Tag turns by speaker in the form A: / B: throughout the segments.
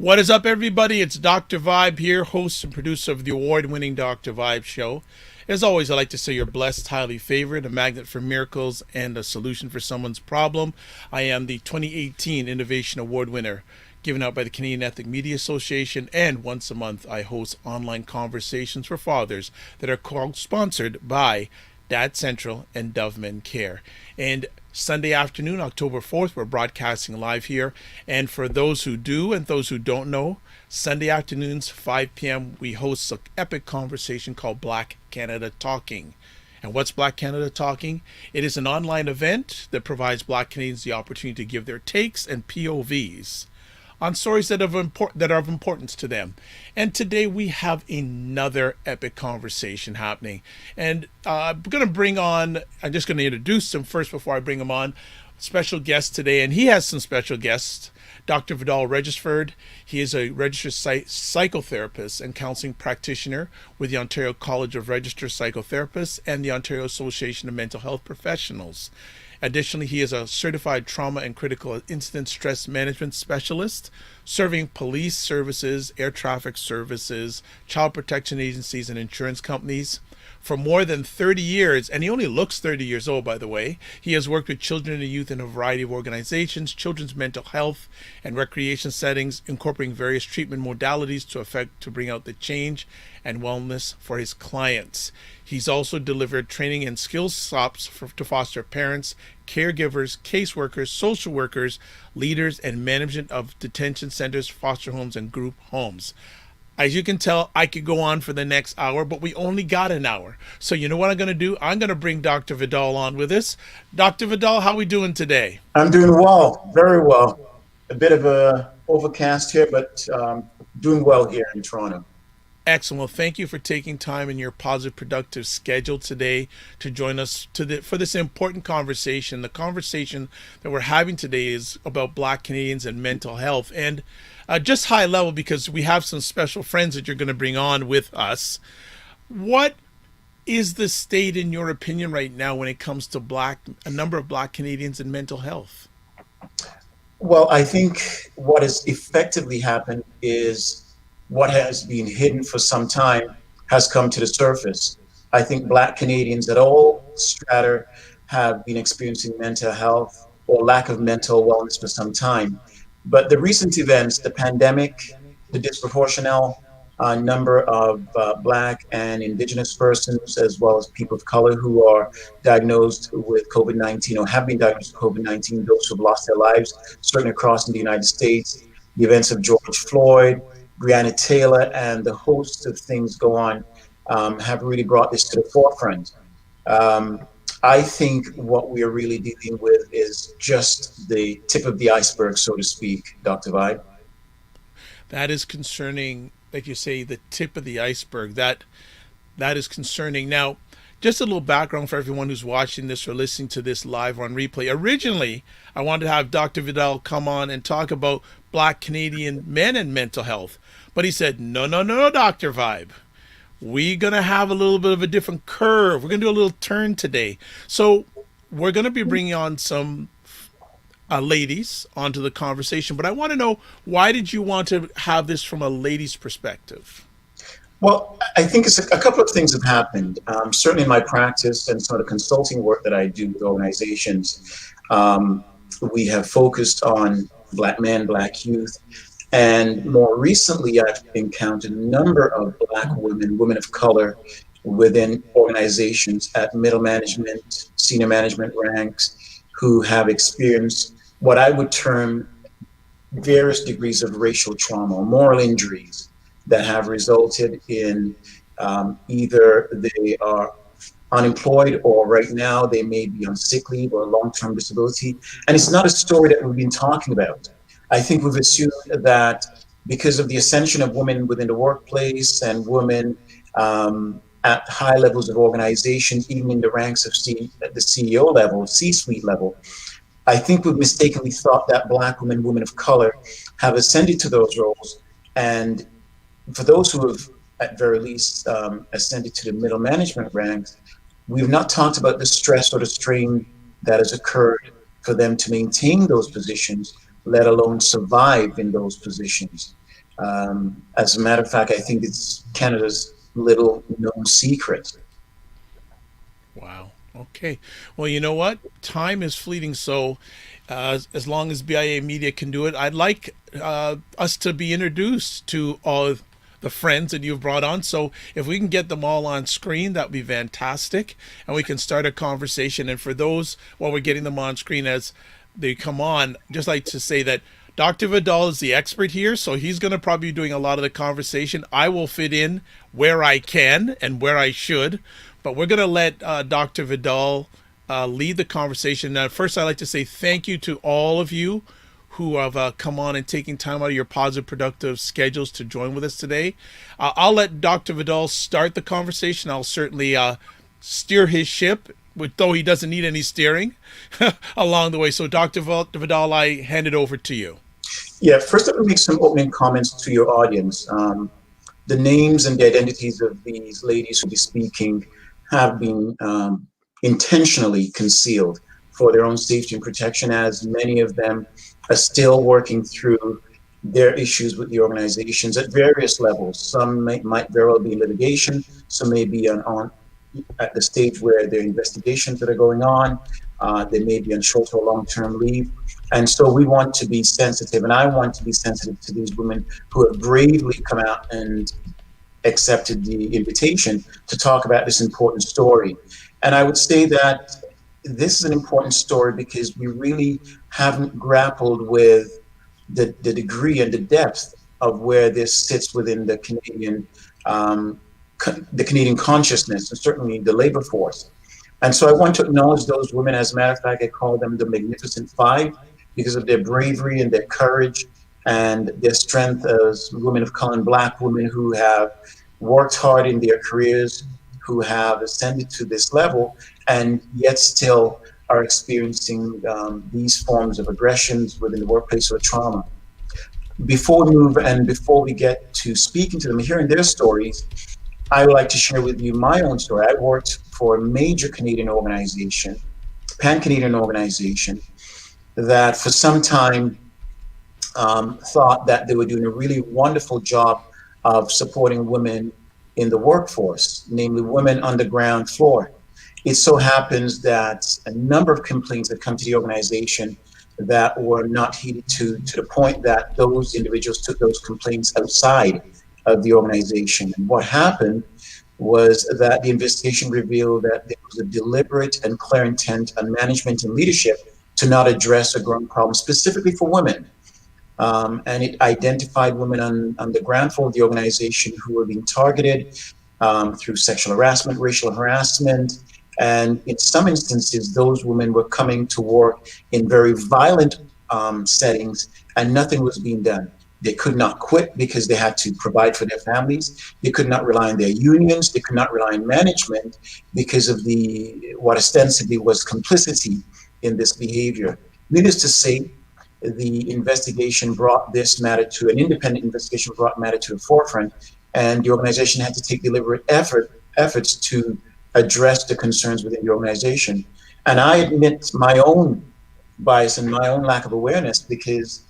A: What is up, everybody? It's Dr. Vibe here, host and producer of the award-winning Dr. Vibe show. As always, I like to say you're blessed, highly favored, a magnet for miracles, and a solution for someone's problem. I am the 2018 Innovation Award winner, given out by the Canadian Ethnic Media Association, and once a month I host online conversations for fathers that are co-sponsored by Dad Central and Dove Men Care. And Sunday afternoon, October 4th, we're broadcasting live here. And for those who do and those who don't know, Sunday afternoons, 5 p.m., we host an epic conversation called Black Canada Talking. And what's Black Canada Talking? It is an online event that provides Black Canadians the opportunity to give their takes and POVs on stories that are of importance to them. And today we have another epic conversation happening. And I'm just going to introduce him first before I bring him on. Special guest today, and he has some special guests. Dr. Vidoll Regisford. He is a registered psychotherapist and counseling practitioner with the Ontario College of Registered Psychotherapists and the Ontario Association of Mental Health Professionals. Additionally, he is a certified trauma and critical incident stress management specialist, serving police services, air traffic services, child protection agencies, and insurance companies. For more than 30 years, and he only looks 30 years old, by the way, he has worked with children and youth in a variety of organizations, children's mental health and recreation settings, incorporating various treatment modalities to bring out the change and wellness for his clients. He's also delivered training and skills stops to foster parents, caregivers, caseworkers, social workers, leaders, and management of detention centers, foster homes, and group homes. As you can tell, I could go on for the next hour, but we only got an hour. So you know what I'm going to do? I'm going to bring Dr. Vidoll on with us. Dr. Vidoll, how are we doing today?
B: I'm doing well, very well. A bit of a overcast here, but doing well here in Toronto.
A: Excellent. Well, thank you for taking time in your positive, productive schedule today to join us for this important conversation. The conversation that we're having today is about Black Canadians and mental health, and just high level, because we have some special friends that you're going to bring on with us. What is the state, in your opinion, right now when it comes to a number of Black Canadians and mental health?
B: Well, I think what has effectively happened is what has been hidden for some time has come to the surface. I think Black Canadians at all strata have been experiencing mental health or lack of mental wellness for some time. But the recent events, the pandemic, the disproportionate number of Black and Indigenous persons, as well as people of color who are diagnosed with COVID-19 or have been diagnosed with COVID-19, those who have lost their lives, certainly across in the United States, the events of George Floyd, Breonna Taylor, and the host of things go on, have really brought this to the forefront. I think what we are really dealing with is just the tip of the iceberg, so to speak, Dr. Vibe.
A: That is concerning, like you say, the tip of the iceberg. That is concerning. Now, just a little background for everyone who's watching this or listening to this live on replay. Originally, I wanted to have Dr. Vidoll come on and talk about Black Canadian men and mental health. But he said, no, Dr. Vibe. We're going to have a little bit of a different curve. We're going to do a little turn today. So we're going to be bringing on some ladies onto the conversation. But I want to know, why did you want to have this from a lady's perspective?
B: Well, I think it's a couple of things have happened. Certainly in my practice and some of the consulting work that I do with organizations, we have focused on Black men, Black youth. And more recently, I've encountered a number of Black women of color within organizations at middle management, senior management ranks, who have experienced what I would term various degrees of racial trauma or moral injuries that have resulted in either they are unemployed, or right now they may be on sick leave or long-term disability. And it's not a story that we've been talking about. I think we've assumed that because of the ascension of women within the workplace and women at high levels of organization, even in the ranks of at the CEO level, C-suite level, I think we've mistakenly thought that Black women, women of color, have ascended to those roles. And for those who have, at very least, ascended to the middle management ranks, we've not talked about the stress or the strain that has occurred for them to maintain those positions, let alone survive in those positions. As a matter of fact, I think it's Canada's little known secret.
A: Wow. Okay. Well, you know what? Time is fleeting, so as long as BIA Media can do it, I'd like us to be introduced to all the friends that you've brought on. So if we can get them all on screen, that would be fantastic, and we can start a conversation. And for those, while we're getting them on screen as they come on, just like to say that Dr. Vidoll is the expert here, so he's going to probably be doing a lot of the conversation. I will fit in where I can and where I should, but we're going to let Dr. Vidoll lead the conversation. Now, first, I'd like to say thank you to all of you who have come on and taking time out of your positive, productive schedules to join with us today. I'll let Dr. Vidoll start the conversation. I'll certainly steer his ship, though he doesn't need any steering along the way. So, Dr. Vidoll, I hand it over to you.
B: Yeah, first let me make some opening comments to your audience. The names and the identities of these ladies who will be speaking have been intentionally concealed for their own safety and protection, as many of them are still working through their issues with the organizations at various levels. Some might very well be in litigation, some may be on at the stage where there are investigations that are going on. They may be on short or long-term leave. And so we want to be sensitive, and I want to be sensitive to these women who have bravely come out and accepted the invitation to talk about this important story. And I would say that this is an important story because we really haven't grappled with the degree and the depth of where this sits within um, the Canadian consciousness, and certainly the labor force. And so I want to acknowledge those women. As a matter of fact, I call them the Magnificent Five because of their bravery and their courage and their strength as women of color and Black women who have worked hard in their careers, who have ascended to this level, and yet still are experiencing these forms of aggressions within the workplace or trauma. Before we move and before we get to speaking to them, hearing their stories, I would like to share with you my own story. I worked for a major Canadian organization, pan-Canadian organization, that for some time thought that they were doing a really wonderful job of supporting women in the workforce, namely women on the ground floor. It so happens that a number of complaints that come to the organization that were not heeded to the point that those individuals took those complaints outside of the organization. And what happened was that the investigation revealed that there was a deliberate and clear intent on management and leadership to not address a growing problem specifically for women. And it identified women on the ground floor of the organization who were being targeted through sexual harassment, racial harassment. And in some instances, those women were coming to work in very violent settings, and nothing was being done. They could not quit because they had to provide for their families. They could not rely on their unions. They could not rely on management because of what ostensibly was complicity in this behavior. Needless to say, the investigation brought this matter to an independent investigation, brought matter to the forefront, and the organization had to take deliberate efforts to address the concerns within the organization. And I admit my own bias and my own lack of awareness, because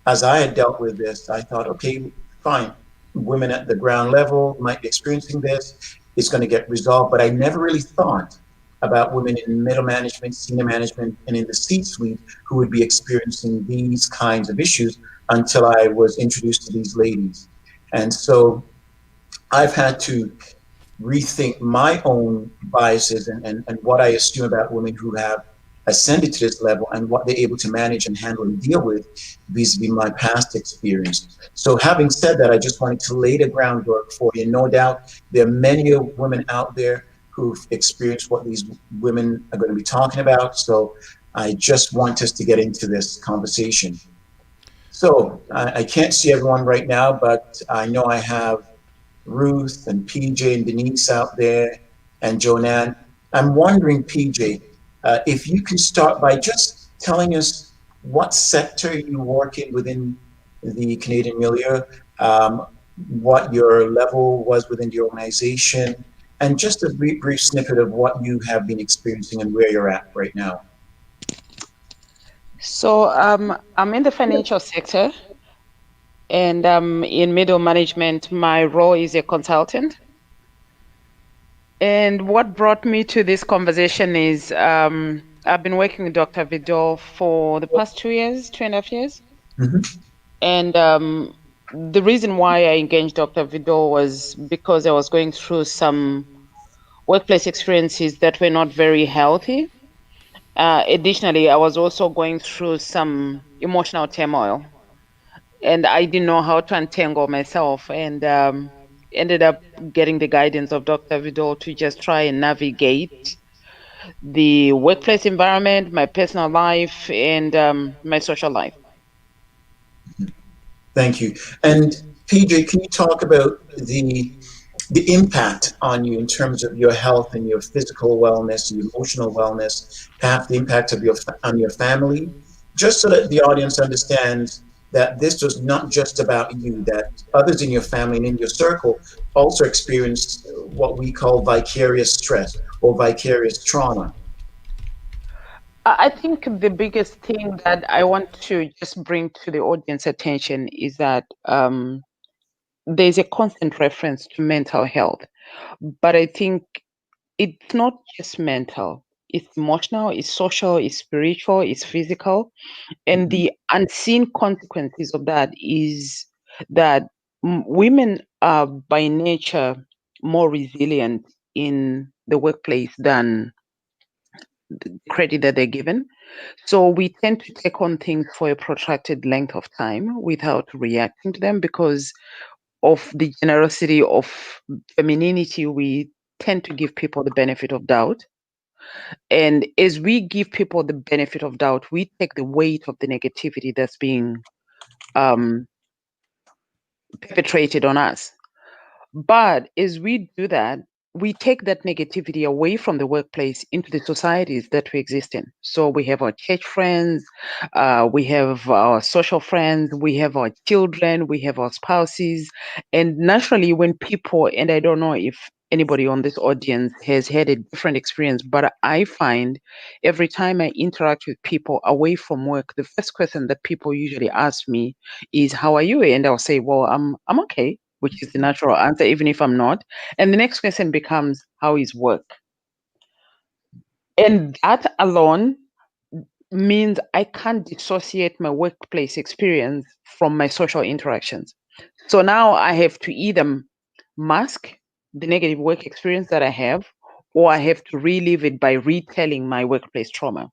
B: as I had dealt with this, I thought, okay, fine, women at the ground level might be experiencing this, it's going to get resolved. But I never really thought about women in middle management, senior management, and in the C-suite who would be experiencing these kinds of issues until I was introduced to these ladies. And so I've had to rethink my own biases and what I assume about women who have ascended to this level and what they're able to manage and handle and deal with vis-a-vis my past experience. So having said that, I just wanted to lay the groundwork for you. No doubt there are many women out there who've experienced what these women are going to be talking about. So I just want us to get into this conversation. So I can't see everyone right now, but I know I have Ruth and PJ and Denise out there and Jonan. I'm wondering, PJ, if you can start by just telling us what sector you work in within the Canadian milieu, what your level was within the organization, and just a brief snippet of what you have been experiencing and where you're at right now.
C: So I'm in the financial sector. And in middle management, my role is a consultant. And what brought me to this conversation is I've been working with Dr. Vidoll for the past 2 years, 2.5 years.
B: Hmm.
C: And the reason why I engaged Dr. Vidoll was because I was going through some workplace experiences that were not very healthy. Additionally, I was also going through some emotional turmoil, and I didn't know how to untangle myself, and ended up getting the guidance of Dr. Vidal to just try and navigate the workplace environment, my personal life, and my social life.
B: Thank you. And PJ, can you talk about the impact on you in terms of your health and your physical wellness, your emotional wellness, perhaps the impact of on your family, just so that the audience understands that this was not just about you, that others in your family and in your circle also experienced what we call vicarious stress or vicarious trauma.
C: I think the biggest thing that I want to just bring to the audience attention is that there's a constant reference to mental health, but I think it's not just mental. It's emotional, it's social, it's spiritual, it's physical. And
B: Mhm.
C: the unseen consequences of that is that women are by nature more resilient in the workplace than the credit that they're given. So we tend to take on things for a protracted length of time without reacting to them because of the generosity of femininity. We tend to give people the benefit of doubt. And as we give people the benefit of doubt, we take the weight of the negativity that's being um, perpetrated on us. But as we do that, we take that negativity away from the workplace into the societies that we exist in. So we have our church friends, we have our social friends, we have our children, we have our spouses. And naturally, when people, and I don't know if anybody on this audience has had a different experience, but I find every time I interact with people away from work, the first question that people usually ask me is, "How are you?" And I'll say, "Well, I'm okay," which is the natural answer, even if I'm not. And the next question becomes, how is work? And that alone means I can't dissociate my workplace experience from my social interactions. So now I have to either mask the negative work experience that I have, or I have to relive it by retelling my workplace trauma.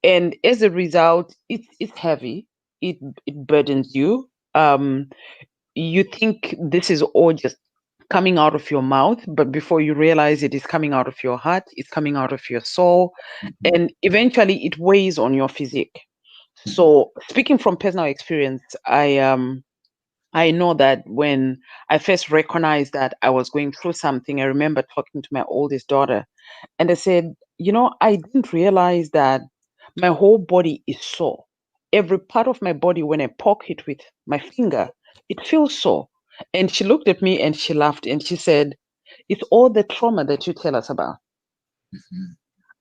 C: And as a result, it's heavy. It burdens you. You think this is all just coming out of your mouth, but before you realize it is coming out of your heart, it's coming out of your soul, and eventually it weighs on your physique. So, speaking from personal experience, I know that when I first recognized that I was going through something, I remember talking to my oldest daughter, and I said, I didn't realize that my whole body is sore. Every part of my body, when I poke it with my finger, it feels sore. And she looked at me and she laughed and she said, "It's all the trauma that you tell us about."
B: Mhm.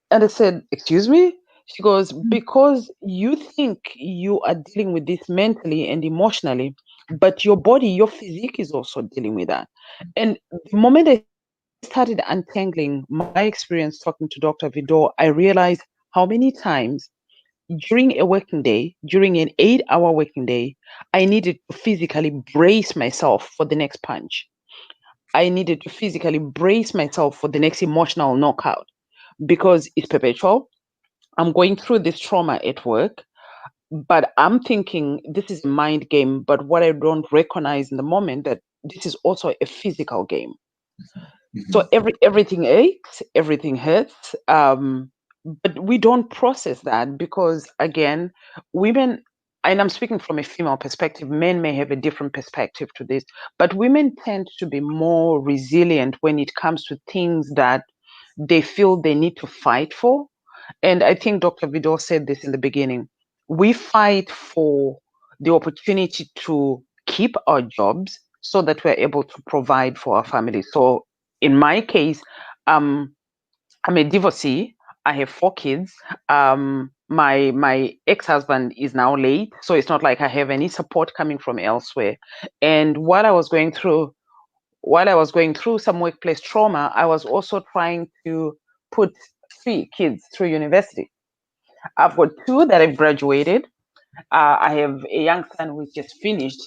C: And I said, "Excuse me?" She goes, "Because you think you are dealing with this mentally and emotionally, but your body, your physique is also dealing with that." And the moment I started untangling my experience talking to Dr. Vidor, I realized how many times during a working day, during an 8-hour working day, I needed to physically brace myself for the next punch. I needed to physically brace myself for the next emotional knockout because it's perpetual. I'm going through this trauma at work, but I'm thinking this is a mind game. But what I don't recognize in the moment that this is also a physical game. So
B: Mhm.
C: everything aches, everything hurts, but we don't process that because again, women. And I'm speaking from a female perspective. Men may have a different perspective to this, but women tend to be more resilient when it comes to things that they feel they need to fight for. And I think Dr. Vidal said this in the beginning. We fight for the opportunity to keep our jobs so that we're able to provide for our family. So in my case, um, I'm a divorcee. I have 4 kids. my ex-husband is now late, so it's not like I have any support coming from elsewhere. And while I was going through some workplace trauma, I was also trying to put 3 kids through university. I've got 2 that have graduated. I have a young son who's just finished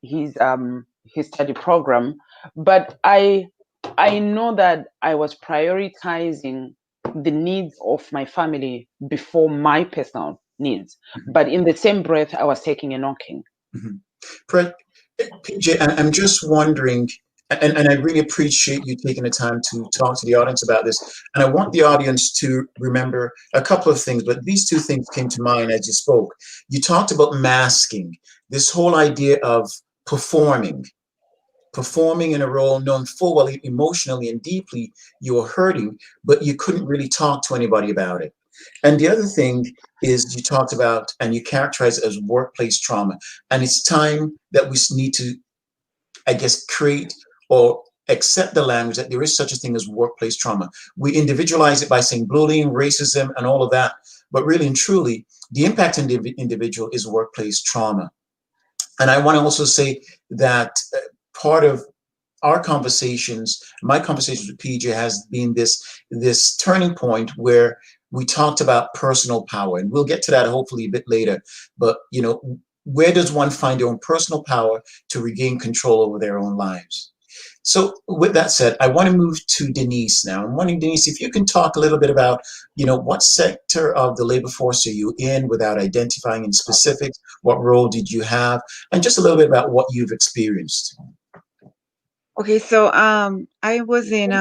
C: his study program, but I know that I was prioritizing the needs of my family before my personal needs. But in the same breath, I was taking a knocking.
B: PJ, I'm just wondering, and I really appreciate you taking the time to talk to the audience about this. And I want the audience to remember a couple of things, but these 2 things came to mind as you spoke. You talked about masking, this whole idea of performing in a role, knowing full well emotionally and deeply you were hurting, but you couldn't really talk to anybody about it. And the other thing is you talked about and you characterize it as workplace trauma. And it's time that we need to, I guess, create or accept the language that there is such a thing as workplace trauma. We individualize it by saying bullying, racism, and all of that. But really and truly, the impact on the individual is workplace trauma. And I want to also say that part of our conversations, my conversations with PJ, has been this turning point where we talked about personal power, and we'll get to that hopefully a bit later. But where does one find their own personal power to regain control over their own lives? So with that said, I want to move to Denise now. I'm wondering, Denise, if you can talk a little bit about, what sector of the labor force are you in without identifying in specifics? What role did you have? And just a little bit about what you've experienced.
D: Okay, so I was in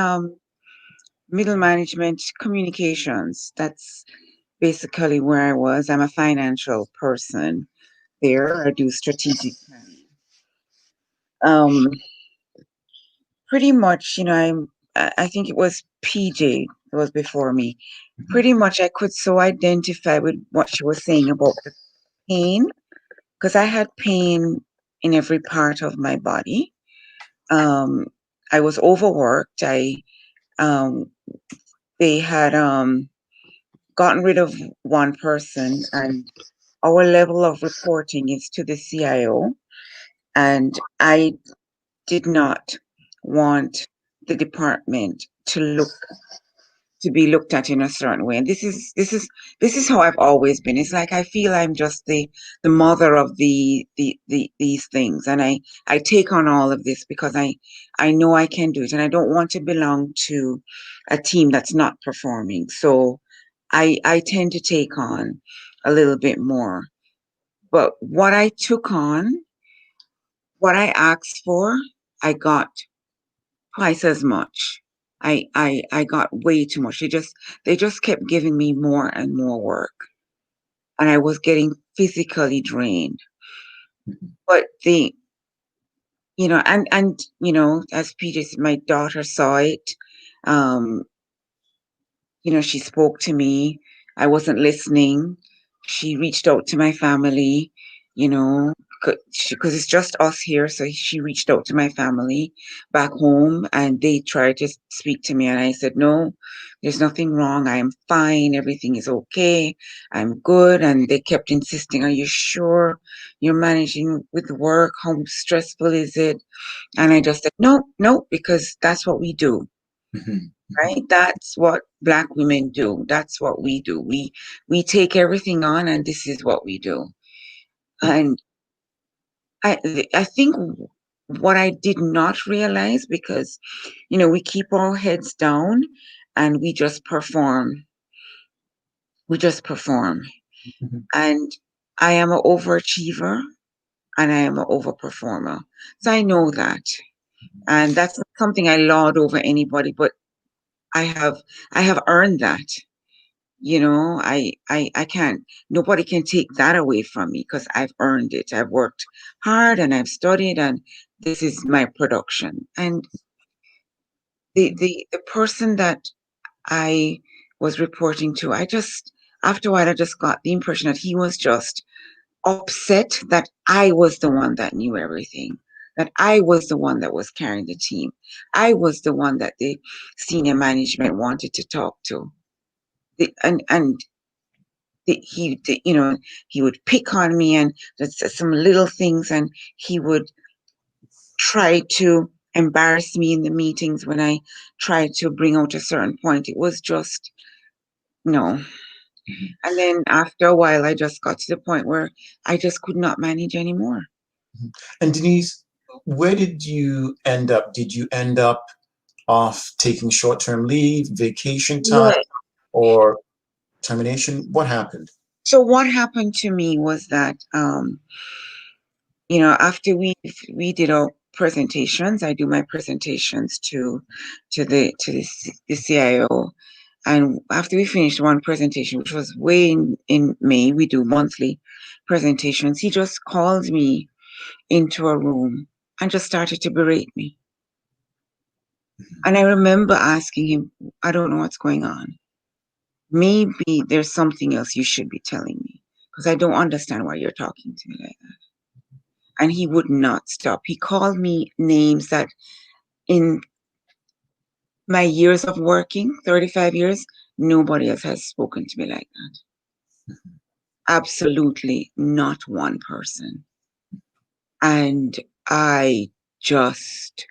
D: middle management communications. That's basically where I was. I'm a financial person there. I do strategic planning. Pretty much, I think it was PJ that was before me. Pretty much I could so identify with what she was saying about the pain, because I had pain in every part of my body. I was overworked. They had gotten rid of one person, and our level of reporting is to the CIO, and I did not want the department to be looked at in a certain way. And this is how I've always been. It's like I feel I'm just the mother of these things, and I take on all of this because I know I can do it, and I don't want to belong to a team that's not performing. So I tend to take on a little bit more. But what I took on, what I asked for, I got twice as much. I got way too much. They just kept giving me more and more work, and I was getting physically drained. But as PJ said, my daughter saw it. She spoke to me. I wasn't listening. She reached out to my family, because it's just us here. So she reached out to my family back home, and they tried to speak to me. And I said, no, there's nothing wrong. I am fine. Everything is okay. I'm good. And they kept insisting, are you sure you're managing with work? How stressful is it? And I just said, no, because that's what we do. Right? That's what Black women do. That's what we do. We take everything on, and this is what we do. And I think what I did not realize, because we keep our heads down and we just perform. And I am an overachiever and I am an overperformer. So I know that. And that's not something I lord over anybody, but I have earned that. I can't, nobody can take that away from me because I've earned it. I've worked hard and I've studied, and this is my production. And the person that I was reporting to, after a while, I just got the impression that he was just upset that I was the one that knew everything, that I was the one that was carrying the team. I was the one that the senior management wanted to talk to. And you know, he would pick on me and just some little things, and he would try to embarrass me in the meetings when I tried to bring out a certain point. It was just no. And then after a while, I just got to the point where I just could not manage anymore.
B: And Denise, where did you end up? Did you end up off taking short-term leave, vacation time,
D: Yeah.
B: or termination? What happened?
D: So what happened to me was that, you know, after we did our presentations, I do my presentations to the CIO, and after we finished one presentation, which was way in May, we do monthly presentations. He just called me into a room and just started to berate me. And I remember asking him, I don't know what's going on. Maybe there's something else you should be telling me, because I don't understand why you're talking to me like that. And he would not stop. He called me names that in my years of working, 35 years, nobody else has spoken to me like that. Absolutely not one person. And I just,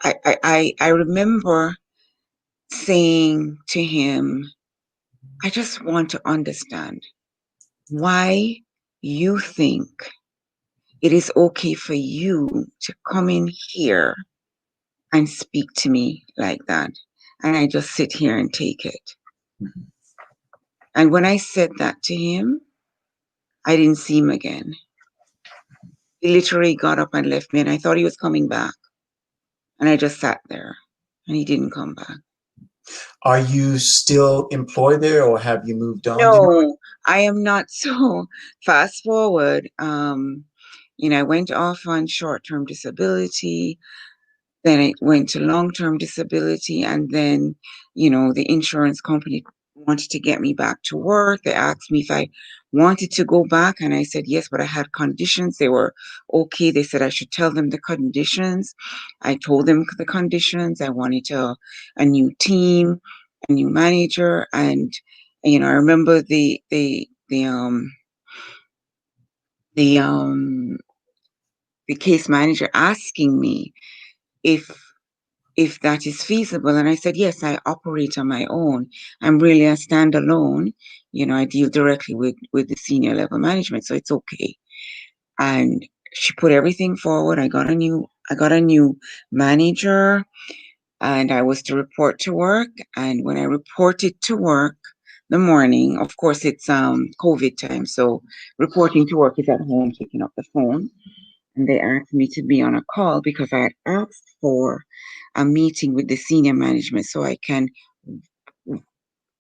D: I remember saying to him, I just want to understand why you think it is okay for you to come in here and speak to me like that. And I just sit here and take it. And when I said that to him, I didn't see him again. He literally got up and left me, and I thought he was coming back. And I just sat there, and he didn't come back.
B: Are you still employed there, or have you moved on?
D: No, I am not. So fast forward, you know, I went off on short-term disability. Then I went to long-term disability, and then, you know, the insurance company wanted to get me back to work. They asked me if I wanted to go back, and I said yes, but I had conditions. They were okay. They said I should tell them the conditions. I told them the conditions. I wanted a new team, a new manager, and you know, I remember the case manager asking me if that is feasible. And I said, yes, I operate on my own. I'm really a standalone. You know, I deal directly with the senior level management, so it's okay. And she put everything forward. I got a new manager, and I was to report to work. And when I reported to work the morning, of course it's COVID time, so reporting to work is at home, picking up the phone. And they asked me to be on a call because I had asked for a meeting with the senior management so I can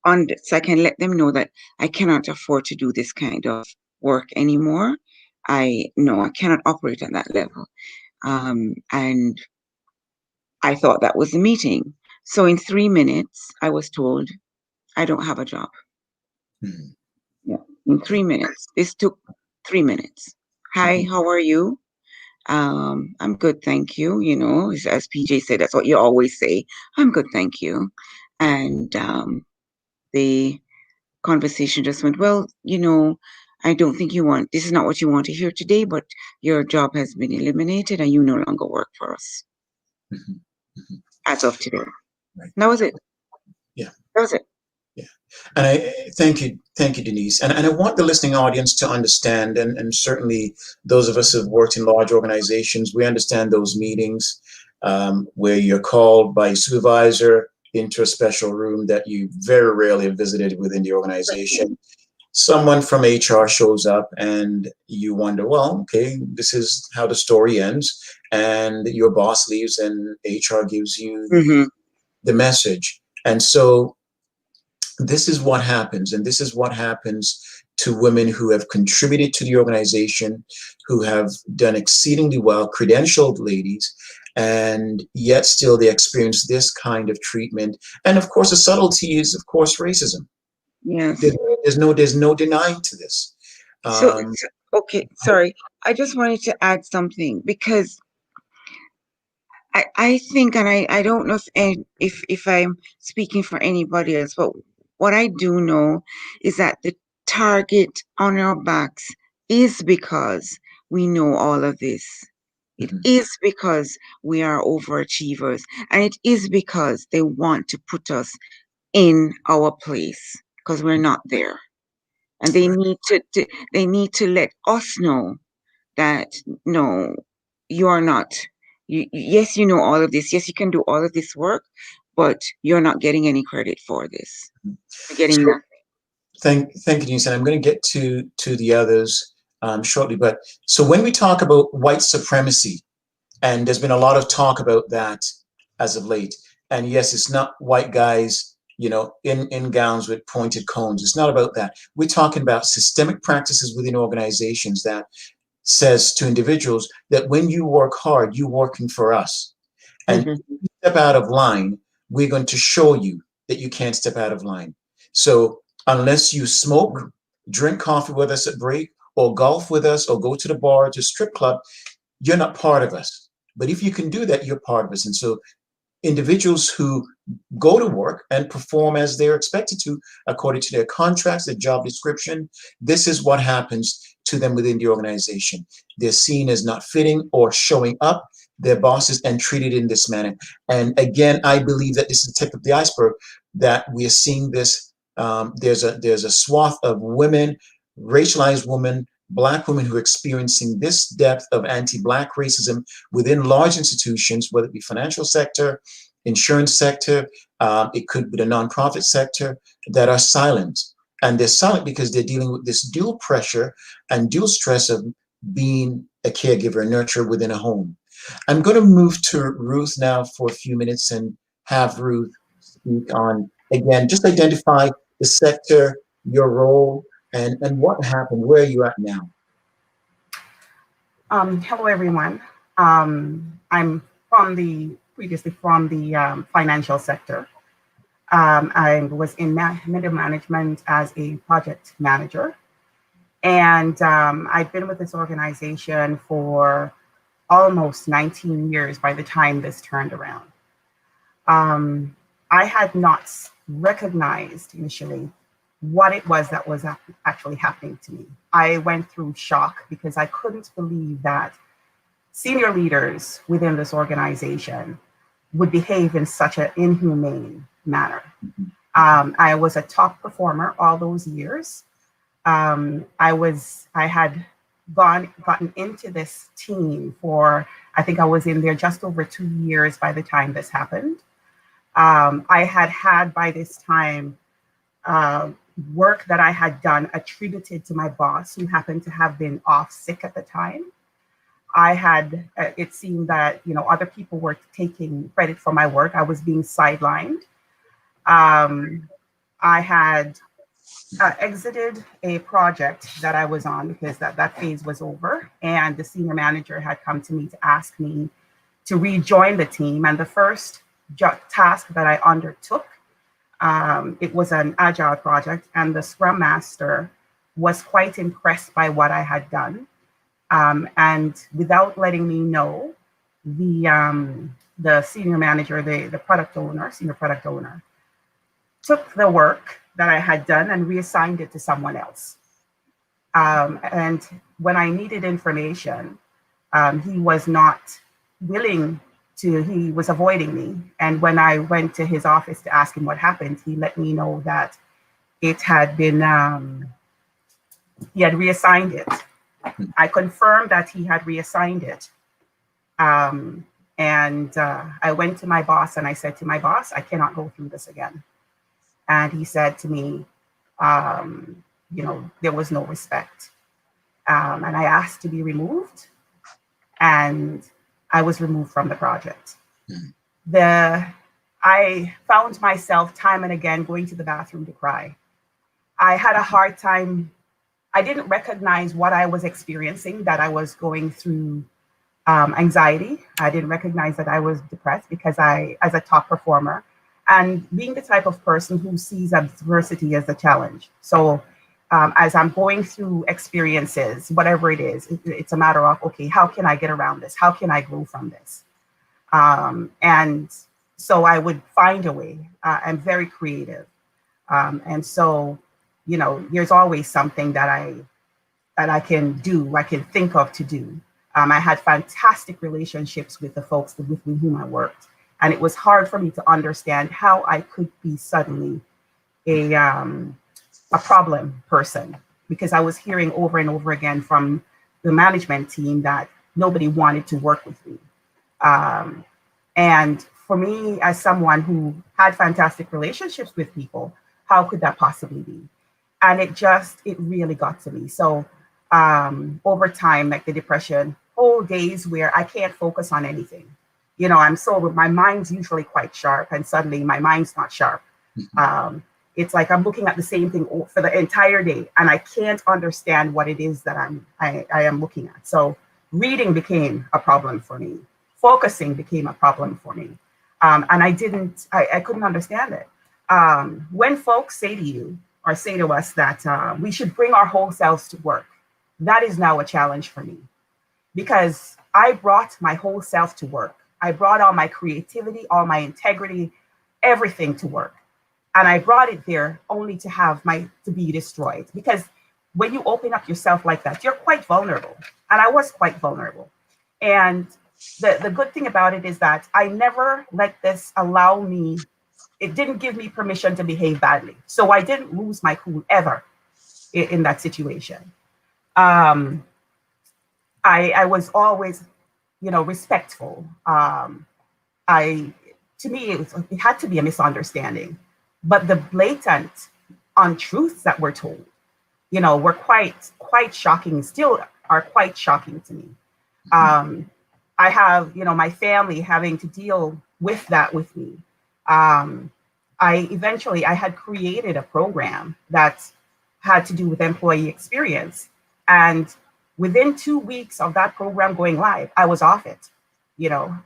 D: let them know that I cannot afford to do this kind of work anymore. I cannot operate at that level. And I thought that was the meeting. So in 3 minutes, I was told I don't have a job.
B: Mm-hmm.
D: Yeah, in 3 minutes. This took 3 minutes. Hi, how are you? I'm good, thank you. You know, as PJ said, that's what you always say. I'm good, thank you. And the conversation just went, well, you know, I don't think this is not what you want to hear today, but your job has been eliminated and you no longer work for us as of today.
B: Right.
D: That was it.
B: Yeah.
D: That was it.
B: Yeah. And I thank you, Denise. And I want the listening audience to understand, and certainly those of us who have worked in large organizations, we understand those meetings where you're called by a supervisor into a special room that you very rarely have visited within the organization. Someone from HR shows up and you wonder, well, okay, this is how the story ends. And your boss leaves and HR gives you the message. And so this is what happens, and this is what happens to women who have contributed to the organization, who have done exceedingly well, credentialed ladies, and yet still they experience this kind of treatment. And of course, the subtlety is, of course, racism.
D: Yes.
B: There's no denying to this.
D: Okay, sorry. I just wanted to add something because I think, and I don't know if I'm speaking for anybody else, but what I do know is that the target on our backs is because we know all of this. It is because we are overachievers, and it is because they want to put us in our place because we're not there. And they need to let us know that no, you are not. Yes, you know all of this. Yes, you can do all of this work, but you're not getting any credit for this. You're getting
B: So,
D: nothing.
B: thank you, Denise. And I'm going to get to the others shortly. But so when we talk about white supremacy, and there's been a lot of talk about that as of late. And yes, it's not white guys, in gowns with pointed cones. It's not about that. We're talking about systemic practices within organizations that says to individuals that when you work hard, you're working for us. And if you step out of line, we're going to show you that you can't step out of line. So unless you smoke, drink coffee with us at break, or golf with us, or go to the bar, to strip club, you're not part of us. But if you can do that, you're part of us. And so individuals who go to work and perform as they're expected to, according to their contracts, their job description, this is what happens to them within the organization. They're seen as not fitting or showing up, their bosses, and treated in this manner. And again, I believe that this is the tip of the iceberg, that we are seeing this. There's a swath of women, racialized women, Black women who are experiencing this depth of anti-Black racism within large institutions, whether it be financial sector, insurance sector, it could be the nonprofit sector, that are silent. And they're silent because they're dealing with this dual pressure and dual stress of being a caregiver, a nurturer within a home. I'm going to move to Ruth now for a few minutes and have Ruth speak on, again, just identify the sector, your role, and what happened. Where are you at now?
E: Hello, everyone. I'm previously from the financial sector. I was in middle management as a project manager. And I've been with this organization for almost 19 years by the time this turned around. I had not recognized initially what it was that was actually happening to me. I went through shock because I couldn't believe that senior leaders within this organization would behave in such an inhumane manner. I was a top performer all those years. I had gotten into this team for, I think I was in there just over 2 years by the time this happened. I had by this time work that I had done attributed to my boss, who happened to have been off sick at the time. It seemed that, other people were taking credit for my work. I was being sidelined. I had exited a project that I was on because that phase was over, and the senior manager had come to me to ask me to rejoin the team. And the first task that I undertook, it was an agile project, and the Scrum Master was quite impressed by what I had done. And without letting me know, the senior manager, the senior product owner, took the work that I had done and reassigned it to someone else. And when I needed information, he was not willing to, he was avoiding me. And when I went to his office to ask him what happened, he let me know that it had been, he had reassigned it. I confirmed that he had reassigned it. And I went to my boss and I said to my boss, I cannot go through this again. And he said to me, there was no respect. And I asked to be removed, and I was removed from the project. I found myself time and again going to the bathroom to cry. I had a hard time. I didn't recognize what I was experiencing, that I was going through anxiety. I didn't recognize that I was depressed because as a top performer, and being the type of person who sees adversity as a challenge. So as I'm going through experiences, whatever it is, it's a matter of, okay, how can I get around this? How can I grow from this? And so I would find a way. I'm very creative. And so, there's always something that I can do, I can think of to do. I had fantastic relationships with the folks with whom I worked, and it was hard for me to understand how I could be suddenly a problem person, because I was hearing over and over again from the management team that nobody wanted to work with me. Um, and for me, as someone who had fantastic relationships with people, how could that possibly be? And it really got to me. So over time, like the depression, whole days where I can't focus on anything. My mind's usually quite sharp, and suddenly my mind's not sharp. Um, it's like I'm looking at the same thing for the entire day, and I can't understand what it is that I am looking at. So reading became a problem for me. Focusing became a problem for me, and I couldn't understand it. When folks say to you or say to us that we should bring our whole selves to work, that is now a challenge for me, because I brought my whole self to work. I brought all my creativity, all my integrity, everything to work. And I brought it there only to be destroyed. Because when you open up yourself like that, you're quite vulnerable. And I was quite vulnerable. And the good thing about it is that I never let this allow me, it didn't give me permission to behave badly. So I didn't lose my cool ever in that situation. I was always, respectful. To me, it had to be a misunderstanding, but the blatant untruths that were told, were quite shocking. Still are quite shocking to me. I have, my family having to deal with that with me. I had created a program that had to do with employee experience, and within 2 weeks of that program going live, I was off it.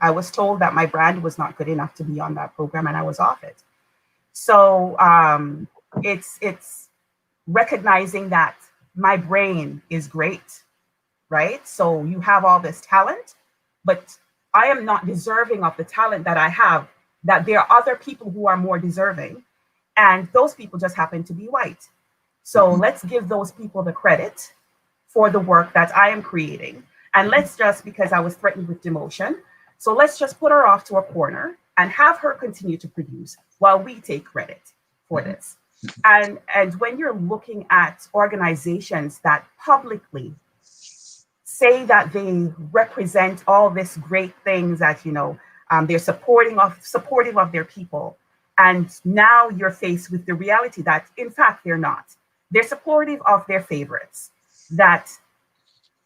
E: I was told that my brand was not good enough to be on that program, and I was off it. So it's recognizing that my brain is great, right? So you have all this talent, but I am not deserving of the talent that I have, that there are other people who are more deserving, and those people just happen to be white. So let's give those people the credit for the work that I am creating. And let's just, because I was threatened with demotion, so let's just put her off to a corner and have her continue to produce while we take credit for this. And when you're looking at organizations that publicly say that they represent all this great things, that they're supportive of their people, and now you're faced with the reality that in fact they're not. They're supportive of their favorites. That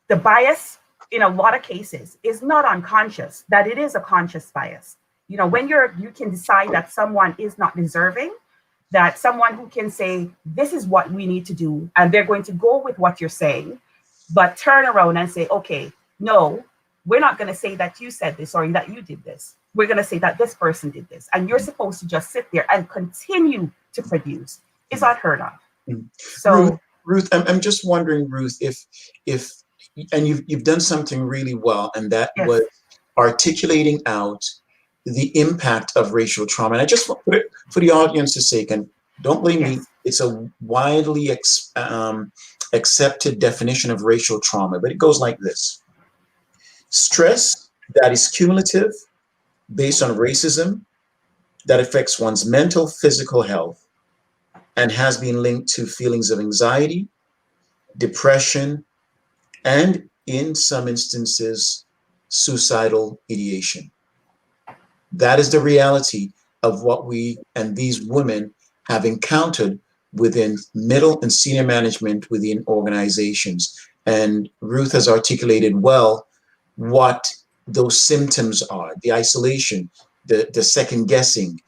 E: the bias in a lot of cases is not unconscious, that it is a conscious bias. When you can decide that someone is not deserving, that someone who can say, this is what we need to do, and they're going to go with what you're saying, but turn around and say, okay, no, we're not going to say that you said this or that you did this. We're going to say that this person did this. And you're supposed to just sit there and continue to produce. Is unheard of. So
B: Ruth, I'm just wondering, Ruth, if and you've done something really well, and that
E: yes.
B: was articulating out the impact of racial trauma. And I just want to put it for the audience's sake, and don't blame
E: yes.
B: me, it's a widely accepted definition of racial trauma, but it goes like this: stress that is cumulative based on racism that affects one's mental, physical health, and has been linked to feelings of anxiety, depression, and in some instances, suicidal ideation. That is the reality of what we and these women have encountered within middle and senior management within organizations. And Ruth has articulated well what those symptoms are: the isolation, the second guessing,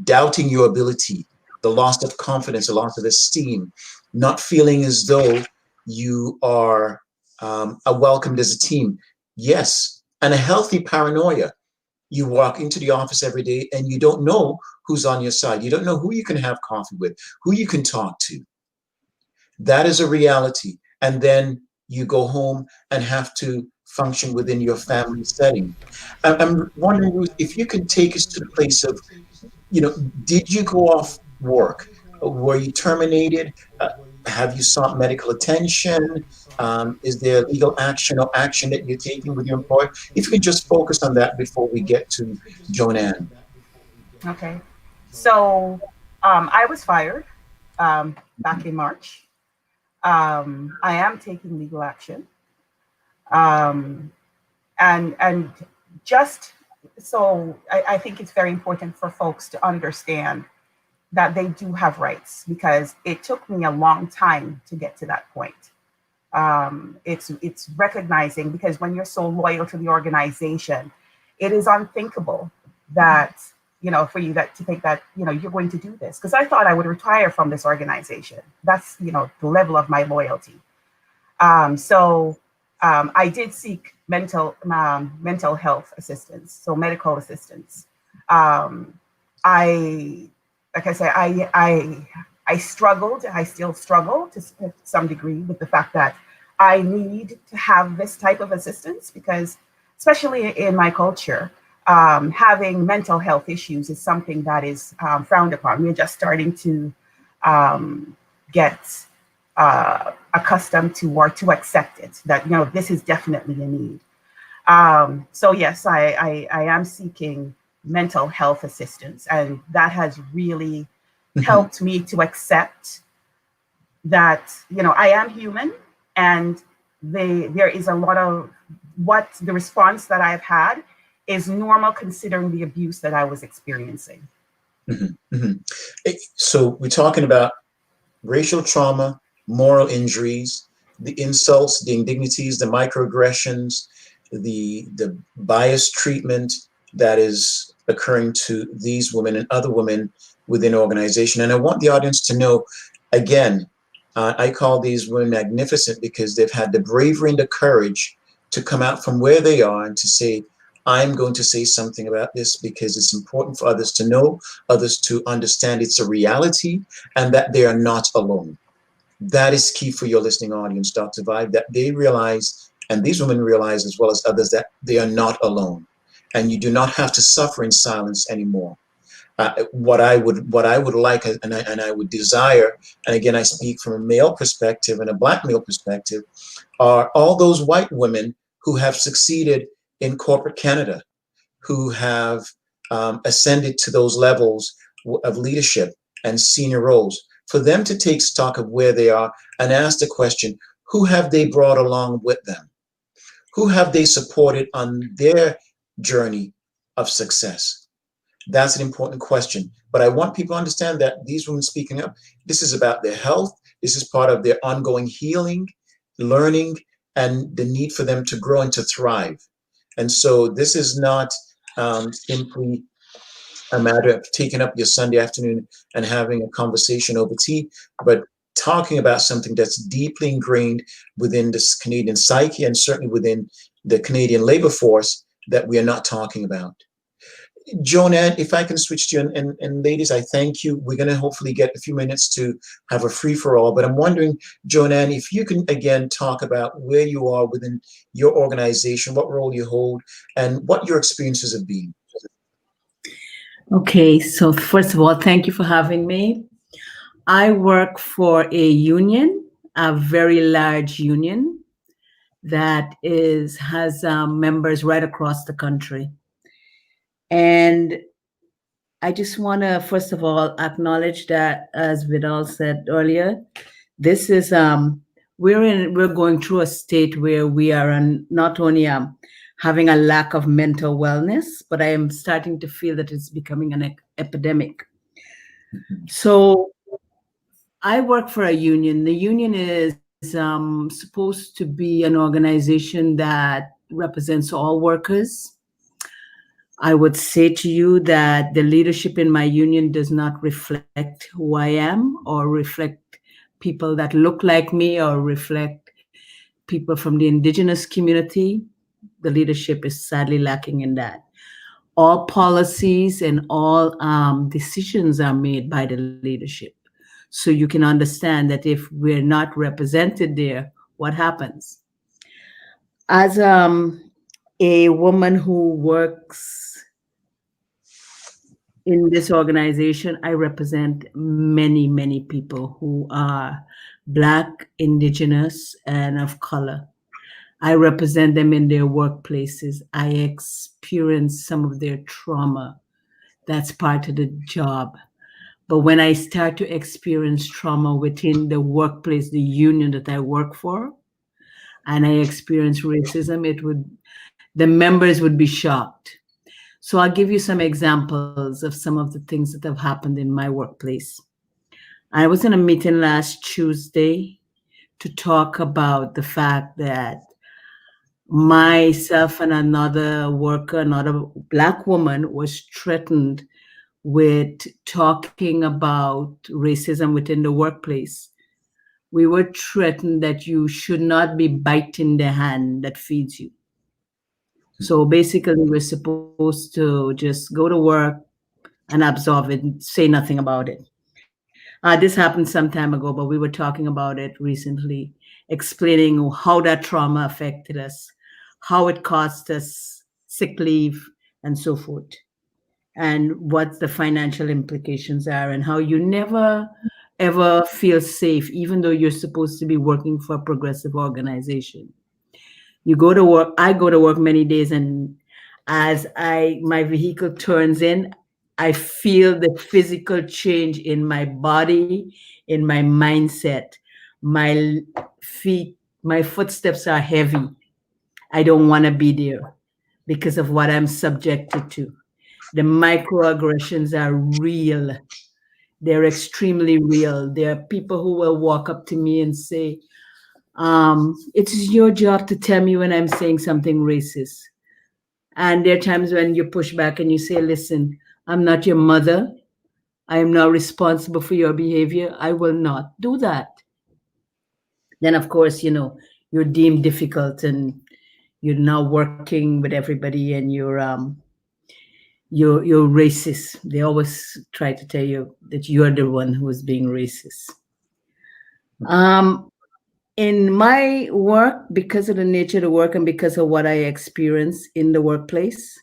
B: doubting your ability, the loss of confidence, the loss of esteem, not feeling as though you are welcomed as a team. Yes, and a healthy paranoia. You walk into the office every day and you don't know who's on your side. You don't know who you can have coffee with, who you can talk to. That is a reality. And then you go home and have to function within your family setting. I'm wondering, Ruth, if you could take us to the place of, did you go off work Were you terminated? Have you sought medical attention? Is there legal action or action that you're taking with your employer? If you can just focus on that before we get to Joanne.
E: Okay. So I was fired back in March. I am taking legal action. Um, and just so I think it's very important for folks to understand that they do have rights, because it took me a long time to get to that point. It's recognizing, because when you're so loyal to the organization, it is unthinkable that, for you to think that, you're going to do this. Because I thought I would retire from this organization. That's, the level of my loyalty. So I did seek mental health assistance, so medical assistance. Like I say, I struggled. I still struggle to some degree with the fact that I need to have this type of assistance, because, especially in my culture, having mental health issues is something that is frowned upon. We're just starting to get accustomed to, or to accept it, that this is definitely a need. So yes, I am seeking mental health assistance, and that has really helped me to accept that I am human, and there is a lot of what the response that I've had is normal, considering the abuse that I was experiencing.
B: So we're talking about racial trauma, moral injuries, the insults, the indignities, the microaggressions, the biased treatment that is occurring to these women and other women within organization. And I want the audience to know, again, I call these women magnificent, because they've had the bravery and the courage to come out from where they are and to say, I'm going to say something about this, because it's important for others to know, others to understand it's a reality, and that they are not alone. That is key for your listening audience, Dr. Vibe, that they realize, and these women realize as well as others, that they are not alone, and you do not have to suffer in silence anymore. What I would like, and I would desire, and again I speak from a male perspective and a Black male perspective, are all those white women who have succeeded in corporate Canada, who have ascended to those levels of leadership and senior roles, for them to take stock of where they are and ask the question, who have they brought along with them? Who have they supported on their journey of success? That's an important question. But I want people to understand that these women speaking up, this is about their health. This is part of their ongoing healing, learning, and the need for them to grow and to thrive. And so this is not simply a matter of taking up your Sunday afternoon and having a conversation over tea, but talking about something that's deeply ingrained within this Canadian psyche, and certainly within the Canadian labor force, that we are not talking about. Joanne, if I can switch to you, and ladies, I thank you. We're going to hopefully get a few minutes to have a free-for-all, but I'm wondering, Joanne, if you can again talk about where you are within your organization, what role you hold, and what your experiences have been.
F: Okay, so first of all, thank you for having me. I work for a union, a very large union that has members right across the country. And I just want to, first of all, acknowledge that, as Vidoll said earlier, this is we're going through a state where we are not only having a lack of mental wellness, but I am starting to feel that it's becoming an epidemic. So I work for a union. The union is supposed to be an organization that represents all workers. I would say to you that the leadership in my union does not reflect who I am, or reflect people that look like me, or reflect people from the Indigenous community. The leadership is sadly lacking in that. All policies and all decisions are made by the leadership. So you can understand that if we're not represented there, what happens? As a woman who works in this organization, I represent many, many people who are Black, Indigenous, and of color. I represent them in their workplaces. I experience some of their trauma. That's part of the job. But when I start to experience trauma within the workplace, the union that I work for, and I experience racism, the members would be shocked. So I'll give you some examples of some of the things that have happened in my workplace. I was in a meeting last Tuesday to talk about the fact that myself and another worker, another Black woman, was threatened with talking about racism within the workplace. We were threatened that you should not be biting the hand that feeds you. So basically, we're supposed to just go to work and absorb it and say nothing about it. This happened some time ago, but we were talking about it recently, explaining how that trauma affected us, how it cost us sick leave and so forth, and what the financial implications are, and how you never ever feel safe, even though you're supposed to be working for a progressive organization. You go to work, I go to work many days, and as my vehicle turns in, I feel the physical change in my body, in my mindset. My feet, my footsteps are heavy. I don't want to be there because of what I'm subjected to. The microaggressions are real. They're extremely real. There are people who will walk up to me and say, it's your job to tell me when I'm saying something racist. And there are times when you push back and you say, listen, I'm not your mother. I am not responsible for your behavior. I will not do that. Then, of course, you're deemed difficult and you're now working with everybody and you're racist. They always try to tell you that you're the one who is being racist. In my work, because of the nature of the work and because of what I experience in the workplace,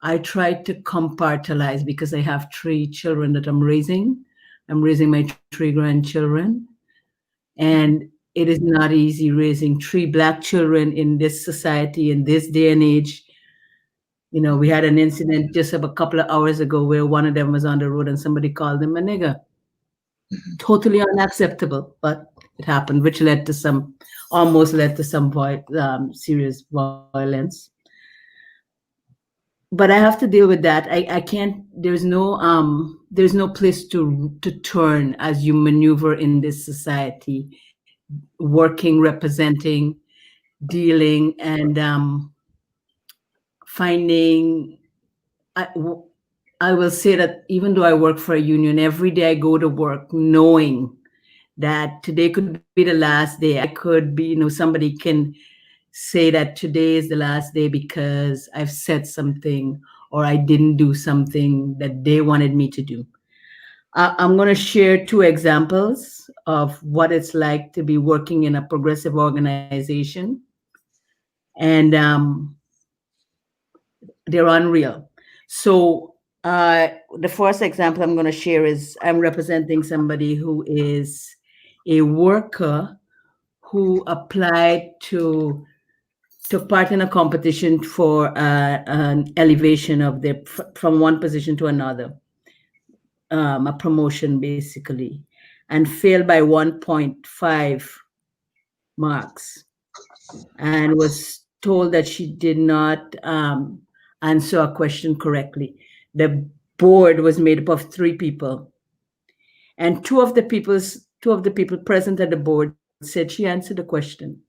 F: I try to compartmentalize because I have 3 children that I'm raising. I'm raising my 3 grandchildren. And it is not easy raising 3 Black children in this society, in this day and age. We had an incident just a couple of hours ago where one of them was on the road and somebody called him a nigger. Totally unacceptable, but it happened, which almost led to some serious violence. But I have to deal with that. I can't. There's no place to turn as you maneuver in this society, working, representing, dealing, and finding. I will say that even though I work for a union, every day I go to work knowing that today could be the last day. I could be, somebody can say that today is the last day because I've said something or I didn't do something that they wanted me to do. I'm going to share 2 examples of what it's like to be working in a progressive organization. And they're unreal. So the first example I'm going to share is I'm representing somebody who is a worker who applied to took part in a competition for an elevation of from one position to another, a promotion basically, and failed by 1.5 marks, and was told that she did not answer a question correctly. The board was made up of 3 people, and two of the people present at the board said she answered the question.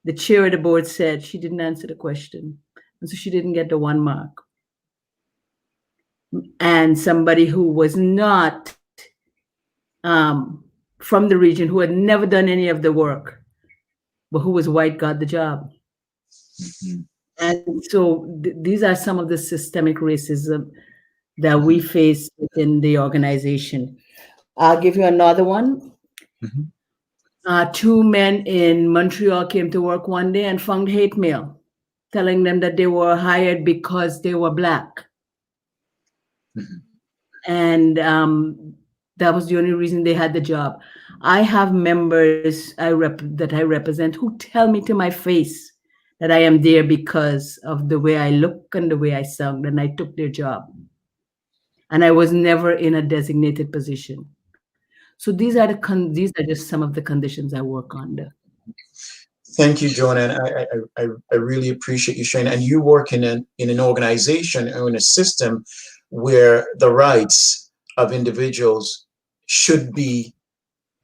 F: The chair of the board said she didn't answer the question, and so she didn't get the 1 mark. And somebody who was not from the region, who had never done any of the work, but who was white, got the job. Mm-hmm. And so these are some of the systemic racism that we face within the organization. I'll give you another one. Mm-hmm. 2 men in Montreal came to work one day and found hate mail telling them that they were hired because they were Black. Mm-hmm. and that was the only reason they had the job. I have members that I represent who tell me to my face that I am there because of the way I look and the way I sound, and I took their job. And I was never in a designated position. So these are just some of the conditions I work under.
B: Thank you, Joanna. And I really appreciate you sharing. And you work in an organization or in a system where the rights of individuals should be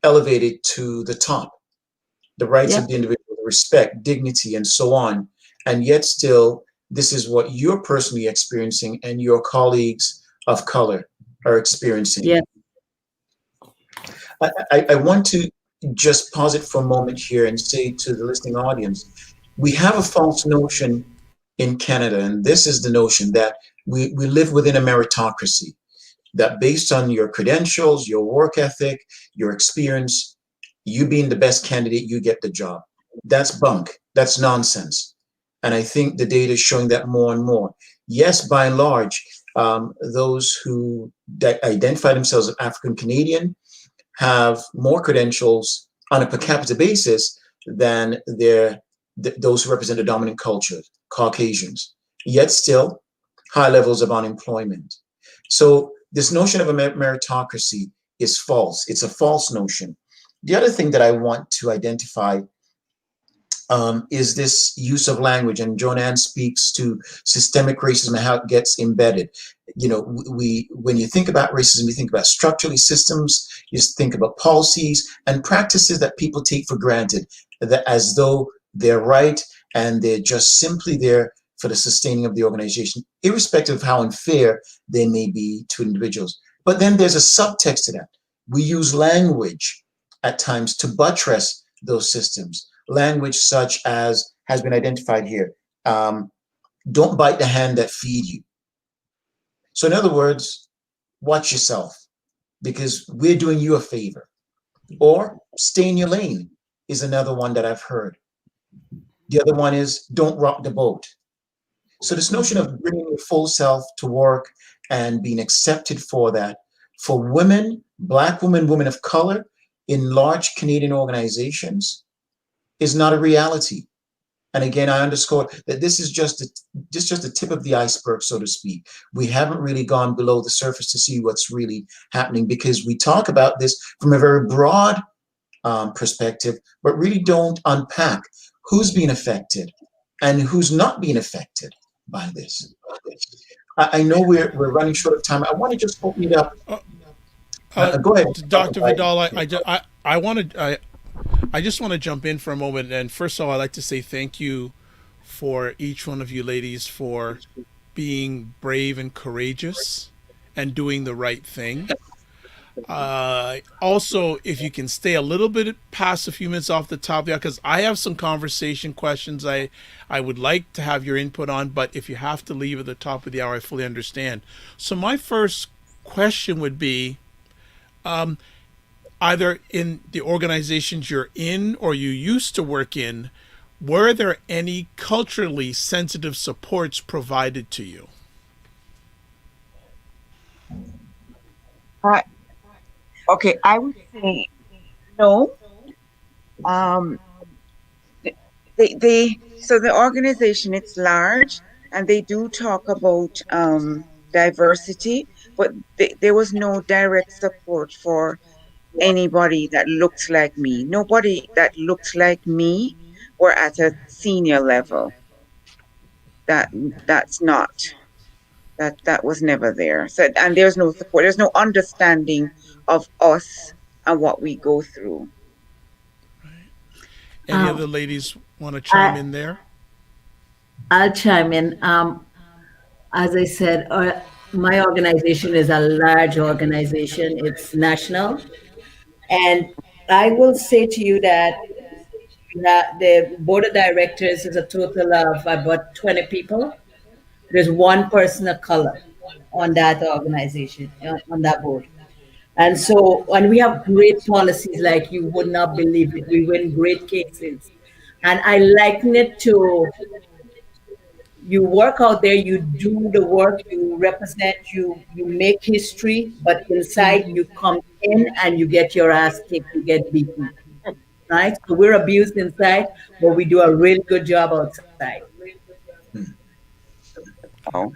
B: elevated to the top. The rights
F: Yeah.
B: of the individual, respect, dignity, and so on. And yet still, this is what you're personally experiencing and your colleagues of color are experiencing.
F: Yeah.
B: I want to just pause it for a moment here and say to the listening audience, we have a false notion in Canada, and this is the notion that we live within a meritocracy, that based on your credentials, your work ethic, your experience, you being the best candidate, you get the job. That's bunk. That's nonsense. And I think the data is showing that more and more. Yes, by and large, those who identify themselves as African Canadian have more credentials on a per capita basis than those who represent the dominant culture, Caucasians, yet still high levels of unemployment. So this notion of a meritocracy is false. It's a false notion. The other thing that I want to identify is this use of language, and Joanne speaks to systemic racism and how it gets embedded. You know, when you think about racism, you think about structurally systems, you think about policies and practices that people take for granted, that as though they're right and they're just simply there for the sustaining of the organization, irrespective of how unfair they may be to individuals. But then there's a subtext to that. We use language at times to buttress those systems. Language such as has been identified here. Don't bite the hand that feed you. So in other words, watch yourself because we're doing you a favor. Or stay in your lane is another one that I've heard. The other one is don't rock the boat. So this notion of bringing your full self to work and being accepted for that, for women, Black women, women of color in large Canadian organizations is not a reality. And again, I underscore that this is just the tip of the iceberg, so to speak. We haven't really gone below the surface to see what's really happening because we talk about this from a very broad perspective, but really don't unpack who's being affected and who's not being affected by this. I know we're running short of time. I want to just open it up. Go ahead,
A: Dr. Vidoll. I just want to jump in for a moment. And first of all, I'd like to say thank you for each one of you ladies for being brave and courageous and doing the right thing. Also, if you can stay a little bit past a few minutes off the top, yeah, because I have some conversation questions I would like to have your input on, but if you have to leave at the top of the hour, I fully understand. So my first question would be, either in the organizations you're in or you used to work in, were there any culturally sensitive supports provided to you?
D: Okay, I would say no. So the organization, it's large and they do talk about diversity, but there was no direct support for anybody that looks like me. Nobody that looks like me were at a senior level. That's not that was never there. So, and there's no support. There's no understanding of us and what we go through.
A: Any other ladies want to chime in there?
F: I'll chime in. As I said, my organization is a large organization. It's national. And I will say to you that the board of directors is a total of about 20 people. There's one person of color on that organization, on that board. And so, and we have great policies like you would not believe it. We win great cases. And I liken it to You work out there, you do the work, you represent, you make history, but inside you come in and you get your ass kicked, you get beaten, right? So we're abused inside, but we do a really good job outside.
D: Oh,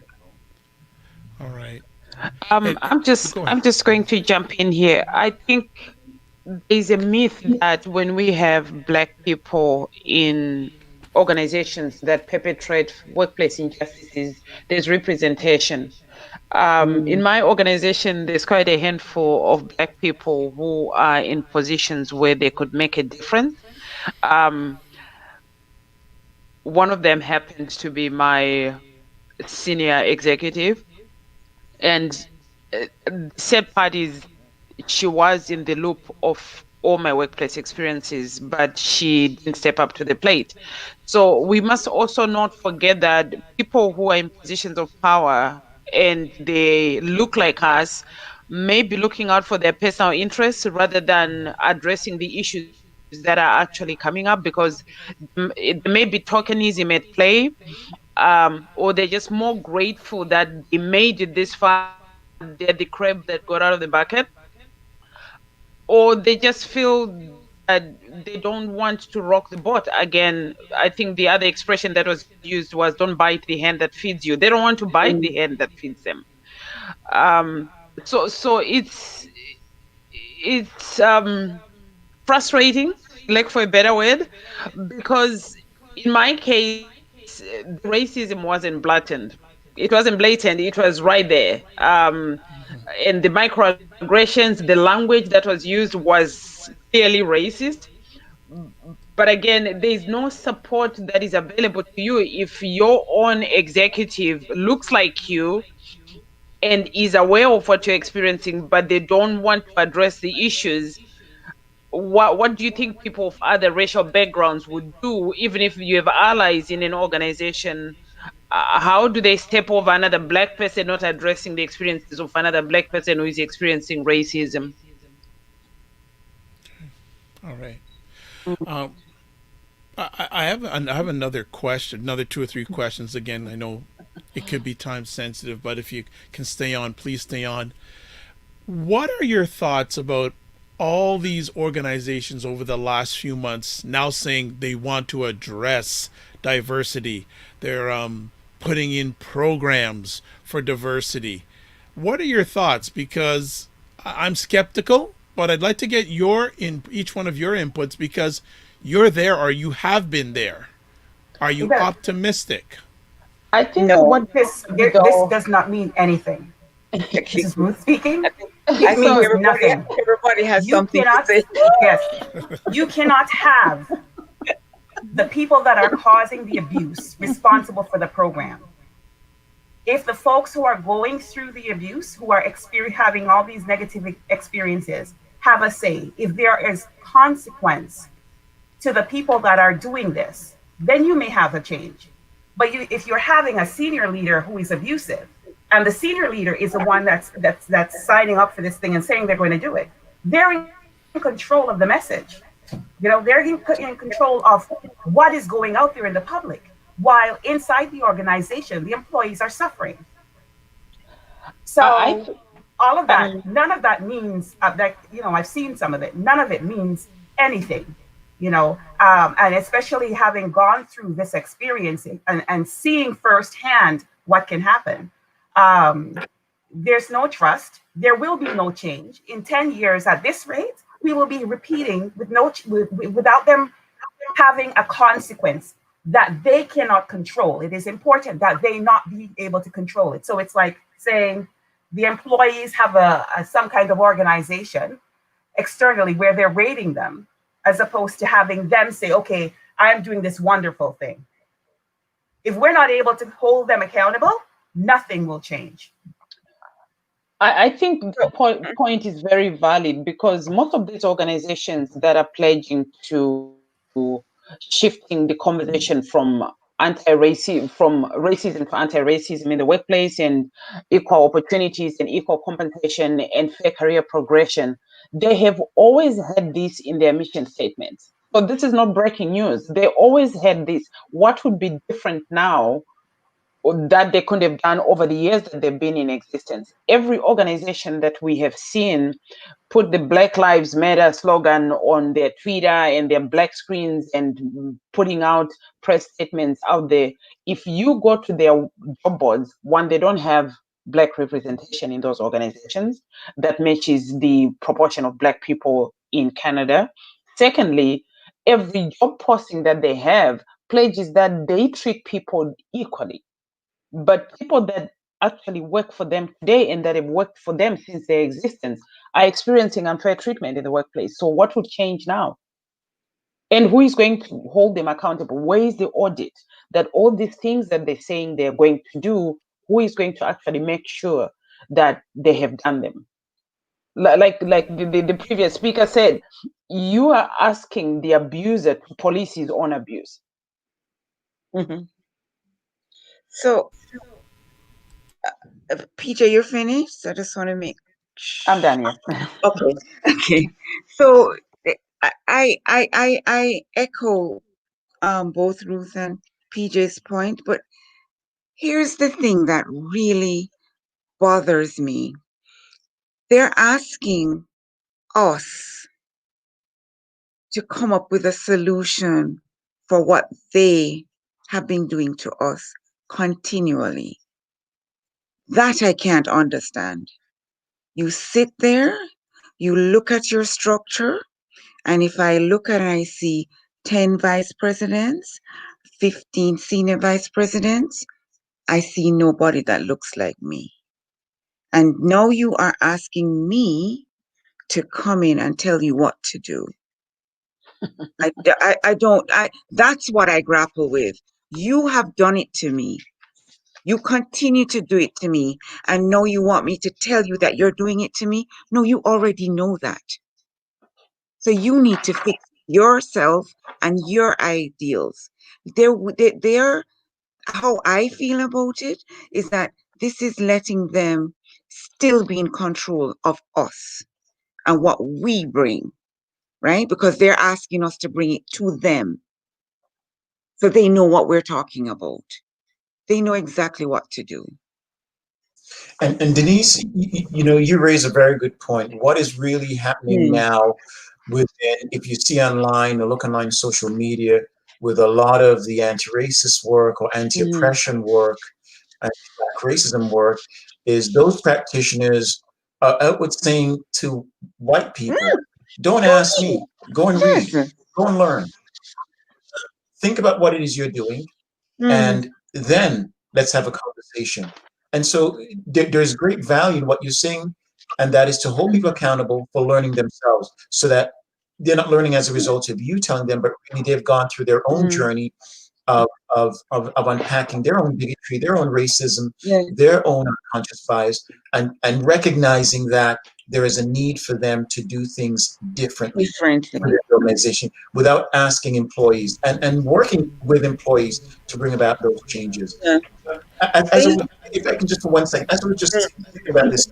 A: All right. And go ahead.
C: I'm just going to jump in here. I think there's a myth that when we have Black people in organizations that perpetrate workplace injustices, there's representation. In my organization, there's quite a handful of Black people who are in positions where they could make a difference. Um, one of them happens to be my senior executive, and the sad part is she was in the loop of all my workplace experiences, but she didn't step up to the plate. So we must also not forget that people who are in positions of power and they look like us may be looking out for their personal interests rather than addressing the issues that are actually coming up, because there may be tokenism at play, or they're just more grateful that they made it this far. They're the crab that got out of the bucket, or they just feel that they don't want to rock the boat again. I think the other expression that was used was "don't bite the hand that feeds you." They don't want to bite the hand that feeds them. Um, so it's frustrating, like for a better word, because in my case, the racism wasn't blatant. It wasn't blatant. It was right there. And the microaggressions, the language that was used was clearly racist. But again, there is no support that is available to you if your own executive looks like you and is aware of what you're experiencing, but they don't want to address the issues. What do you think people of other racial backgrounds would do, even if you have allies in an organization? How do they step over another Black person not addressing the experiences of another Black person who is experiencing racism?
A: All right. Um, I have another question, another two or three questions. Again, I know it could be time sensitive, but if you can stay on, please stay on. What are your thoughts about all these organizations over the last few months now saying they want to address diversity? They're putting in programs for diversity. What are your thoughts? Because I'm skeptical, but I'd like to get your in each one of your inputs because you're there or you have been there. Are you
E: That
A: optimistic?
C: I think
D: no.
C: what
E: this
C: Vidoll,
E: does not mean anything. This
D: Okay.
E: is Ruth speaking.
D: I think
E: It
D: I think
E: means
C: sorry,
E: nothing.
D: everybody has
E: You
D: something to
E: cannot,
D: say.
E: yes, you cannot have the people that are causing the abuse responsible for the program. If the folks who are going through the abuse, who are having all these negative experiences, have a say, if there is consequence to the people that are doing this, then you may have a change. But if you're having a senior leader who is abusive, and the senior leader is the one that's signing up for this thing and saying they're going to do it, they're in control of the message. They're in control of what is going out there in the public, while inside the organization, the employees are suffering.
C: I,
E: So all of that,
C: um,
E: none of that means that, I've seen some of it. None of it means anything, and especially having gone through this experience and seeing firsthand what can happen. Um, there's no trust. There will be no change in 10 years. At this rate, we will be repeating without them having a consequence that they cannot control. It is important that they not be able to control it. So it's like saying the employees have a some kind of organization externally where they're rating them, as opposed to having them say, okay, I'm doing this wonderful thing. If we're not able to hold them accountable, nothing will change.
C: I think the point is very valid because most of these organizations that are pledging to shifting the conversation from racism to anti-racism in the workplace and equal opportunities and equal compensation and fair career progression, they have always had this in their mission statements. So this is not breaking news. They always had this. What would be different now that they couldn't have done over the years that they've been in existence. Every organization that we have seen put the Black Lives Matter slogan on their Twitter and their black screens and putting out press statements out there. If you go to their job boards, one, they don't have Black representation in those organizations that matches the proportion of Black people in Canada. Secondly, every job posting that they have pledges that they treat people equally. But people that actually work for them today and that have worked for them since their existence are experiencing unfair treatment in the workplace. So what would change now? And who is going to hold them accountable? Where is the audit that all these things that they're saying they're going to do, who is going to actually make sure that they have done them? Like the previous speaker said, you are asking the abuser to police his own abuse.
D: Mm-hmm. So, PJ, you're finished? I just want to make.
C: I'm done, yes.
D: Okay. Okay. So I echo both Ruth and PJ's point, but here's the thing that really bothers me. They're asking us to come up with a solution for what they have been doing to us continually. That I can't understand. You sit there, you look at your structure, and if I look at it, I see 10 vice presidents, 15 senior vice presidents, I see nobody that looks like me. And now you are asking me to come in and tell you what to do. That's what I grapple with. You have done it to me. You continue to do it to me. And now you want me to tell you that you're doing it to me? No, you already know that. So you need to fix yourself and your ideals. They're how I feel about it is that this is letting them still be in control of us and what we bring, right? Because they're asking us to bring it to them. So they know what we're talking about. They know exactly what to do.
B: And Denise, you raise a very good point. What is really happening now within, if you see online or look online social media, with a lot of the anti-racist work or anti-oppression work, anti-black racism work, is those practitioners are outward saying to white people, don't ask me, go and read, go and learn. Think about what it is you're doing, and then let's have a conversation. And so there's great value in what you're saying, and that is to hold people accountable for learning themselves, so that they're not learning as a result of you telling them, but really they've gone through their own journey of unpacking their own bigotry, their own racism, their own unconscious bias, and recognizing that there is a need for them to do things differently for their organization without asking employees and working with employees to bring about those changes. If I can just for 1 second, as we're just thinking about this,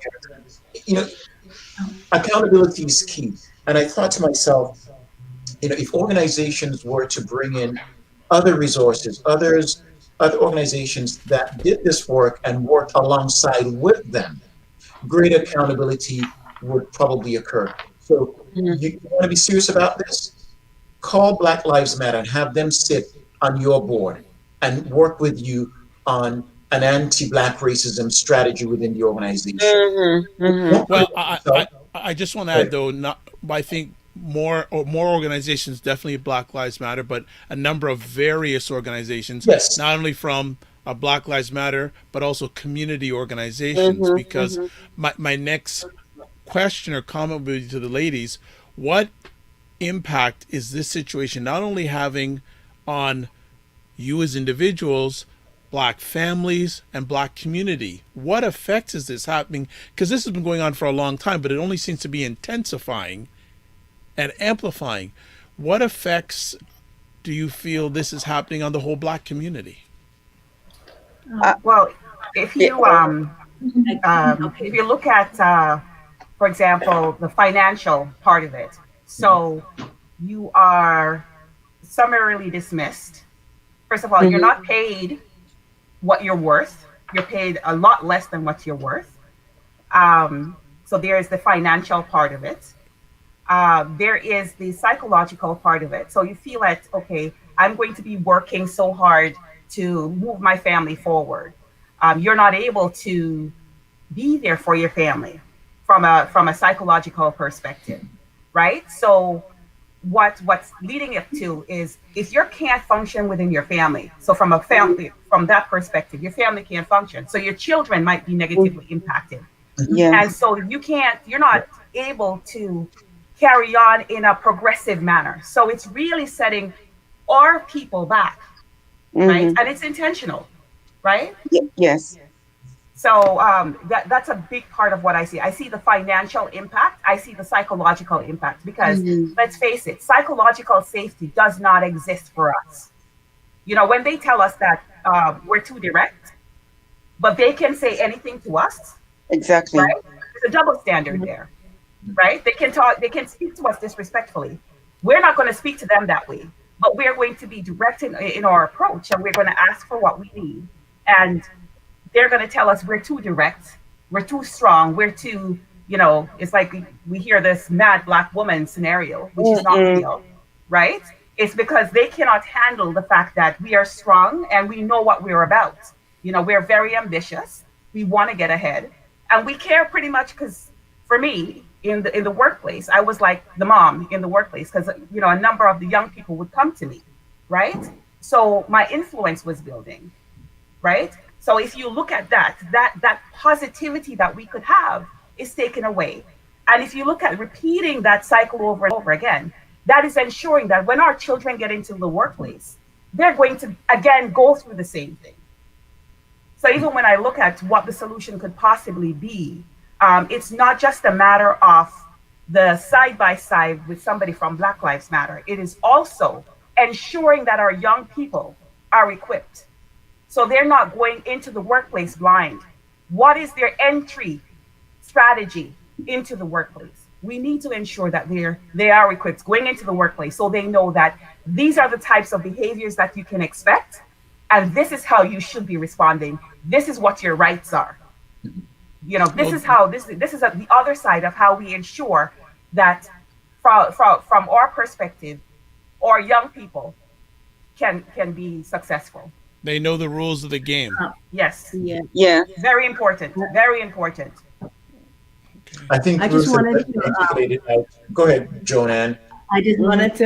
B: accountability is key. And I thought to myself, if organizations were to bring in other resources, other organizations that did this work and worked alongside with them, greater accountability would probably occur. So you want to be serious about this? Call Black Lives Matter and have them sit on your board and work with you on an anti-black racism strategy within the organization.
A: Well, I just want to add though, I think more organizations, definitely Black Lives Matter, but a number of various organizations, not only from Black Lives Matter, but also community organizations. Because my next question or comment would be to the ladies: what impact is this situation not only having on you as individuals, Black families, and Black community? What effects is this happening? Because this has been going on for a long time, but it only seems to be intensifying and amplifying. What effects do you feel this is happening on the whole Black community?
E: Well, if you look at, for example, the financial part of it, so you are summarily dismissed. First of all, you're not paid what you're worth. You're paid a lot less than what you're worth. So there is the financial part of it. There is the psychological part of it. So you feel that, okay, I'm going to be working so hard to move my family forward. You're not able to be there for your family from a psychological perspective, right? So what's leading up to is if you can't function within your family, so from a family from that perspective, your family can't function, so your children might be negatively impacted. And
D: Yes.
E: so you're not able to carry on in a progressive manner. So it's really setting our people back, right?
D: Mm-hmm.
E: And it's intentional, right?
D: Yes.
E: So that's a big part of what I see. I see the financial impact. I see the psychological impact because
D: Mm-hmm.
E: let's face it, psychological safety does not exist for us. You know, when they tell us that we're too direct, but they can say anything to us,
D: Exactly.
E: right? There's a double standard there, right? They can talk, they can speak to us disrespectfully. We're not going to speak to them that way, but we're going to be direct in our approach, and we're going to ask for what we need. And they're going to tell us we're too direct, we're too strong, we're too, you know, it's like we hear this mad black woman scenario, which is not
D: Mm-mm.
E: real, right? It's because they cannot handle the fact that we are strong and we know what we're about. You know, we're very ambitious, we want to get ahead, and we care pretty much because for me in the workplace, I was like the mom in the workplace because you know a number of the young people would come to me, right? So my influence was building, right? So if you look at that positivity that we could have is taken away. And if you look at repeating that cycle over and over again, that is ensuring that when our children get into the workplace, they're going to again go through the same thing. So even when I look at what the solution could possibly be, it's not just a matter of the side by side with somebody from Black Lives Matter. It is also ensuring that our young people are equipped so they're not going into the workplace blind. What is their entry strategy into the workplace? We need to ensure that they are equipped going into the workplace so they know that these are the types of behaviors that you can expect, and this is how you should be responding. This is what your rights are. You know, this
A: Well,
E: is how this is the other side of how we ensure that from our perspective, our young people can be successful.
A: they know the rules of the game.
E: Yes.
F: Yeah.
D: Yeah.
E: Very important. Very important.
A: Okay.
B: I think
F: I just
B: Ruth has
F: wanted to
B: articulated out. Go ahead, Joanne.
F: I just
D: Mm-hmm.
F: wanted to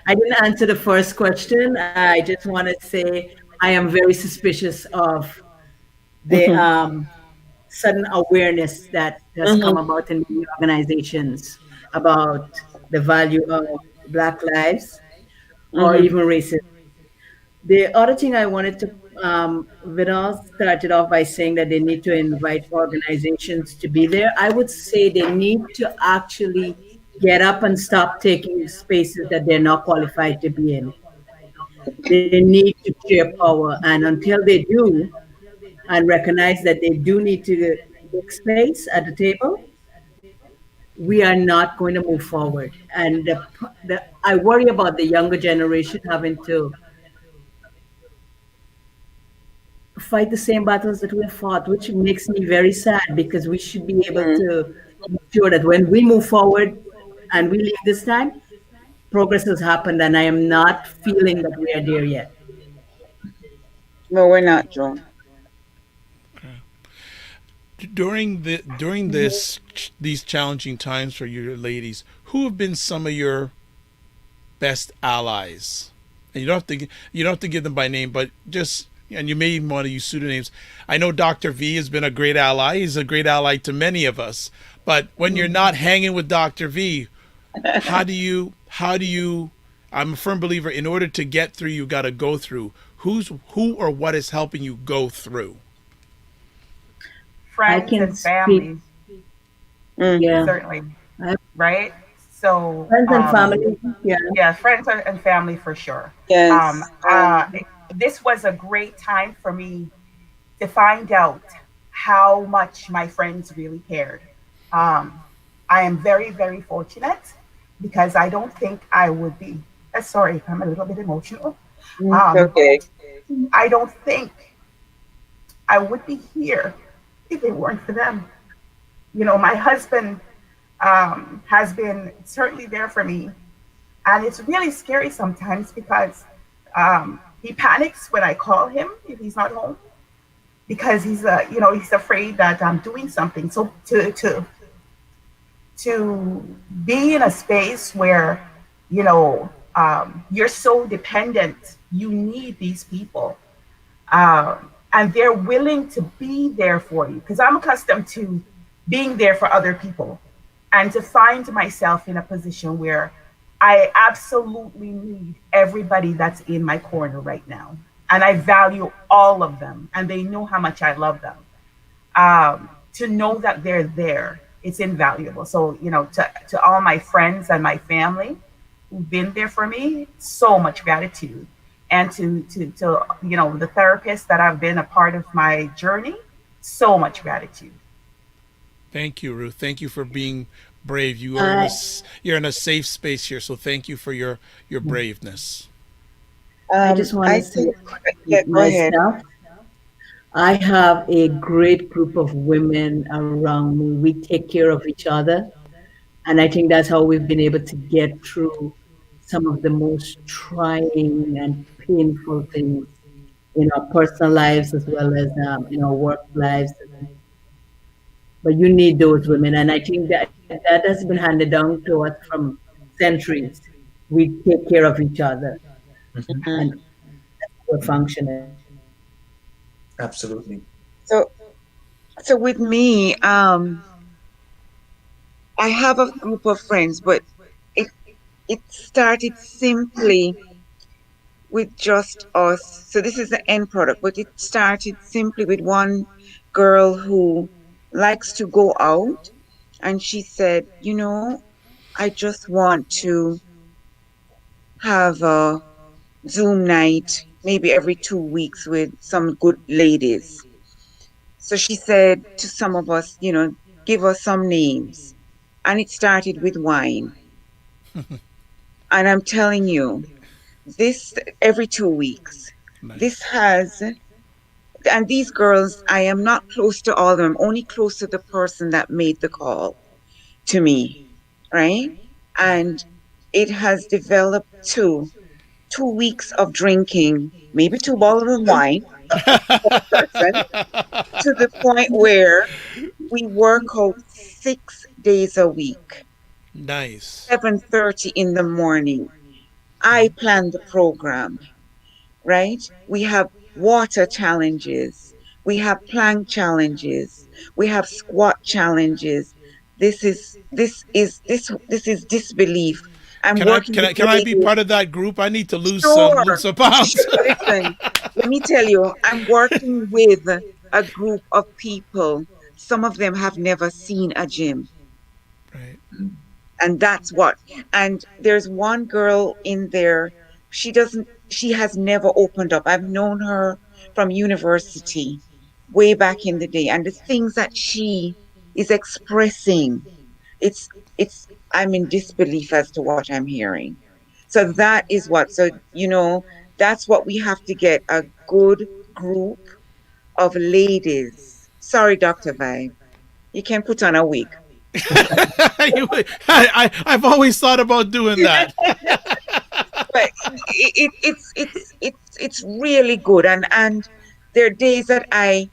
F: I didn't answer the first question. I just wanted to say I am very suspicious of the
D: Mm-hmm.
F: sudden awareness that has come
D: Mm-hmm.
F: about in many organizations about the value of Black lives or
D: Mm-hmm.
F: even racism. The other thing I wanted to, Vidal started off by saying that they need to invite organizations to be there. I would say they need to actually get up and stop taking spaces that they're not qualified to be in. They need to share power. And until they do, and recognize that they do need to make space at the table, we are not going to move forward. And I worry about the younger generation having to fight the same battles that we fought, which makes me very sad because we should be able
D: Mm-hmm.
F: to make sure that when we move forward and we leave this time, progress has happened, and I am not feeling that we are there yet.
D: No, we're not, Joan.
A: During this these challenging times for you ladies, who have been some of your best allies? And you don't have to give them by name, but just and you may even want to use pseudonyms. I know Dr. V has been a great ally. He's a great ally to many of us. But when you're not hanging with Dr. V, how do you I'm a firm believer in order to get through you got to go through. Who or what is helping you go through?
F: I
E: Friends
F: can
E: and
F: speak,
E: family,
D: Mm.
F: yeah.
E: certainly,
F: I-
E: right? So,
F: Friends and family, yeah.
E: yeah, friends and family for sure. Um,
D: Yes.
E: uh, this was a great time for me to find out how much my friends really cared. Um, I am very, very fortunate because I don't think I would be. Sorry, I'm a little bit emotional.
D: Mm,
E: Um,
D: okay.
E: I don't think I would be here if it weren't for them. My husband has been certainly there for me. And it's really scary sometimes because he panics when I call him if he's not home because he's afraid that I'm doing something. So to be in a space where you're so dependent, you need these people, and they're willing to be there for you. Because I'm accustomed to being there for other people, and to find myself in a position where I absolutely need everybody that's in my corner right now, and I value all of them, and they know how much I love them. To know that they're there, it's invaluable. So, to all my friends and my family who've been there for me, so much gratitude. And to the therapists that have been a part of my journey, so much gratitude.
A: Thank you, Ruth. Thank you for being brave.
F: I
A: You're in a safe space here, so thank you for your braveness.
F: I just want
D: I
F: to say
D: think, yeah, go ahead.
F: myself, I have a great group of women around me. We take care of each other. And I think that's how we've been able to get through some of the most trying and painful things in our personal lives as well as in our work lives. But you need those women. And I think that has been handed down to us from centuries. We take care of each other
B: Mhm.
F: and we're functioning.
B: Absolutely.
D: So, so with me, I have a group of friends, but it it started simply with just us. So this is the end product, but it started simply with one girl who likes to go out, and she said, I just want to have a Zoom night, maybe every 2 weeks with some good ladies. So she said to some of us, give us some names. And it started with wine. And I'm telling you, this every 2 weeks. This
A: Nice.
D: has, and these girls, I am not close to all of them, I'm only close to the person that made the call to me, right? And it has developed to 2 weeks of drinking, maybe 2 bottles of wine per person, to the point where we work out 6 days a week,
A: Nice.
D: 7:30 in the morning. I plan the program, right? We have water challenges, we have plank challenges, we have squat challenges. This is disbelief. I'm working with
A: Can I be
D: ladies.
A: part of that group? I need to lose
D: Sure,
A: some
D: you
A: pounds.
D: should listen. Let me tell you, I'm working with a group of people. Some of them have never seen a gym.
A: Right.
D: And that's what. And there's one girl in there, she has never opened up. I've known her from university way back in the day. And the things that she is expressing, it's, I'm in disbelief as to what I'm hearing. So that is what, so, that's what we have to get, a good group of ladies. Sorry, Dr. Vibe. You can put on a wig.
A: I've always thought about doing that.
D: But it's really good, and there are days that I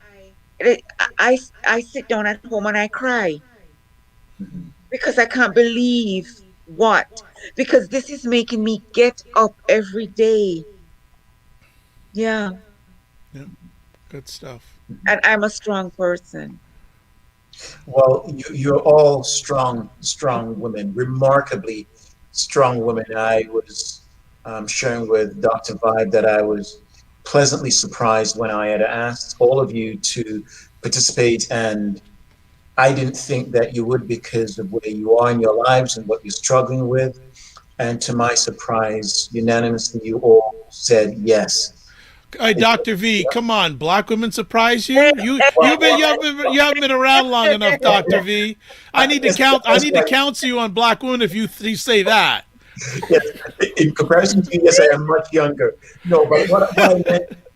D: sit down at home and I cry
B: Mhm.
D: because I can't believe what, because this is making me get up every day. Yeah,
A: Yeah, good stuff.
D: and I'm a strong person.
B: Well, you're all strong women, remarkably strong women. I was sharing with Dr. Vibe that I was pleasantly surprised when I had asked all of you to participate, and I didn't think that you would because of where you are in your lives and what you're struggling with. And to my surprise, unanimously, you all said yes.
A: Hey,
B: It's,
A: Doctor V,
B: yeah,
A: come on, black women surprise you?
B: well,
A: You haven't been around long enough, Doctor V.
B: yes,
A: I
B: that's
A: need to
B: right.
A: counsel you on black women if you say that.
B: Yes, in comparison to you, yes, I am much younger. No, but what I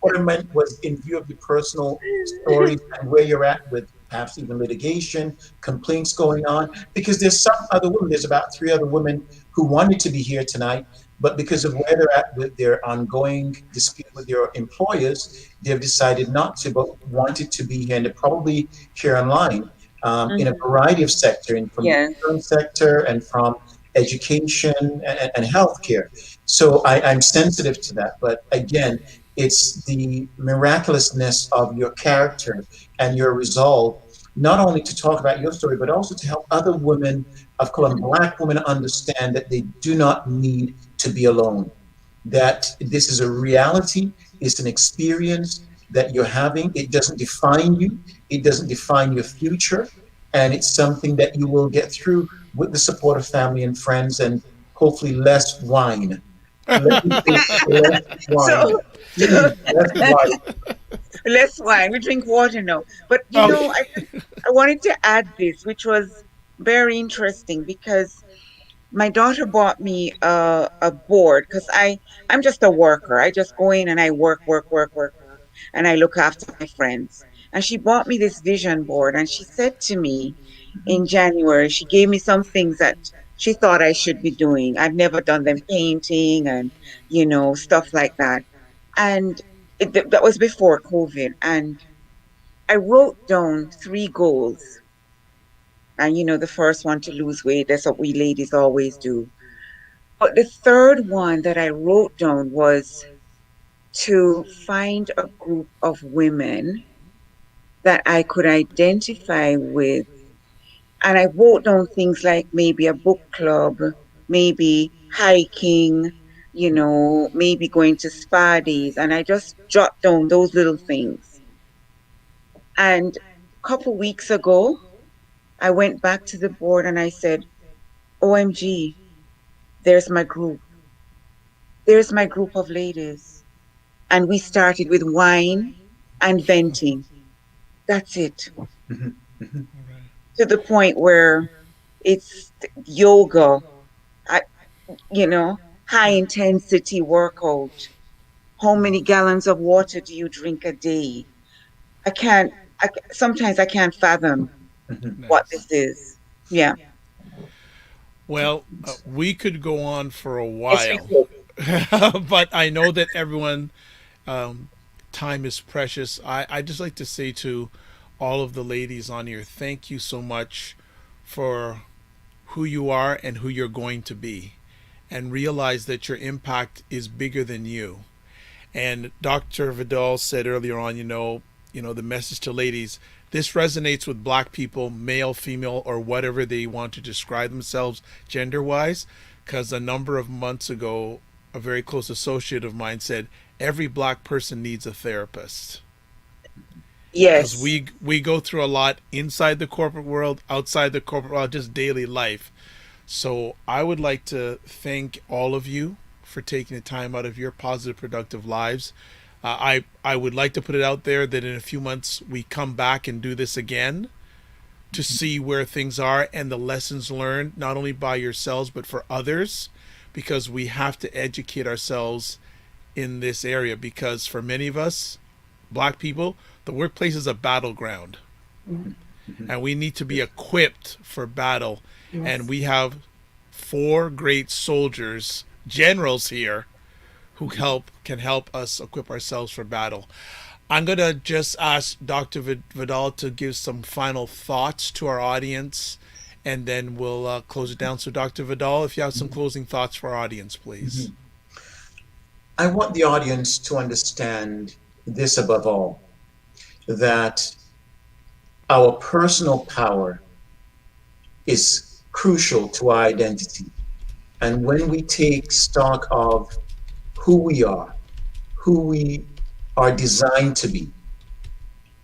B: what I meant was in view of your personal stories and where you're at with perhaps even litigation, complaints going on, because there's some other women, there's about three other women who wanted to be here tonight, but because of where they're at with their ongoing dispute with their employers, they've decided not to, but wanted to be here and they're probably here online in a variety of sectors, from the
D: Yes.
B: insurance sector and from education and healthcare. So I'm sensitive to that. But again, it's the miraculousness of your character and your resolve, not only to talk about your story, but also to help other women of color, Black women, understand that they do not need to be alone, that this is a reality, it's an experience that you're having. It doesn't define you, it doesn't define your future, and it's something that you will get through with the support of family and friends and hopefully less wine. Let me say less wine.
D: So,
B: Please,
D: so
B: less wine.
D: less wine. We drink water now. But
A: Okay.
D: I wanted to add this, which was very interesting because my daughter bought me a board because I'm just a worker. I just go in and I work, work, work, work, work, and I look after my friends. And she bought me this vision board, and she said to me in January, she gave me some things that she thought I should be doing. I've never done them, painting and stuff like that. And that was before COVID. And I wrote down three goals. And the first one, to lose weight. That's what we ladies always do. But the third one that I wrote down was to find a group of women that I could identify with. And I wrote down things like maybe a book club, maybe hiking, maybe going to spa days. And I just jot down those little things. And a couple weeks ago, I went back to the board and I said, OMG, there's my group. There's my group of ladies. And we started with wine and venting. That's it.
B: Mhm, mhm.
D: To the point where it's yoga, I, high intensity workout. How many gallons of water do you drink a day? I can't, sometimes I can't fathom
B: Mhm.
D: what
A: Nice.
D: this is. Yeah.
A: Well, we could go on for a
D: Yes, we
A: while,
D: could.
A: but I know that everyone, um, time is precious. I just like to say to all of the ladies on here, thank you so much for who you are and who you're going to be, and realize that your impact is bigger than you. And Dr. Vidoll said earlier on, the message to ladies, this resonates with Black people, male, female, or whatever they want to describe themselves gender wise. Because a number of months ago, a very close associate of mine said, every Black person needs a therapist. Because
D: Yes.
A: we go through a lot inside the corporate world, outside the corporate world, just daily life. So I would like to thank all of you for taking the time out of your positive, productive lives. I would like to put it out there that in a few months we come back and do this again to see where things are and the lessons learned, not only by yourselves but for others, because we have to educate ourselves in this area. Because for many of us, Black people, the workplace is a battleground,
E: Yeah.
B: Mhm.
A: and we need to be equipped for battle.
E: Yes.
A: And we have four great soldiers, generals here, who can help us equip ourselves for battle. I'm gonna just ask Dr. Vidoll to give some final thoughts to our audience, and then we'll close it down. So, Dr. Vidoll, if you have some closing thoughts for our audience, please.
B: Mhm. I want the audience to understand this above all, that our personal power is crucial to our identity. And when we take stock of who we are, who we are designed to be,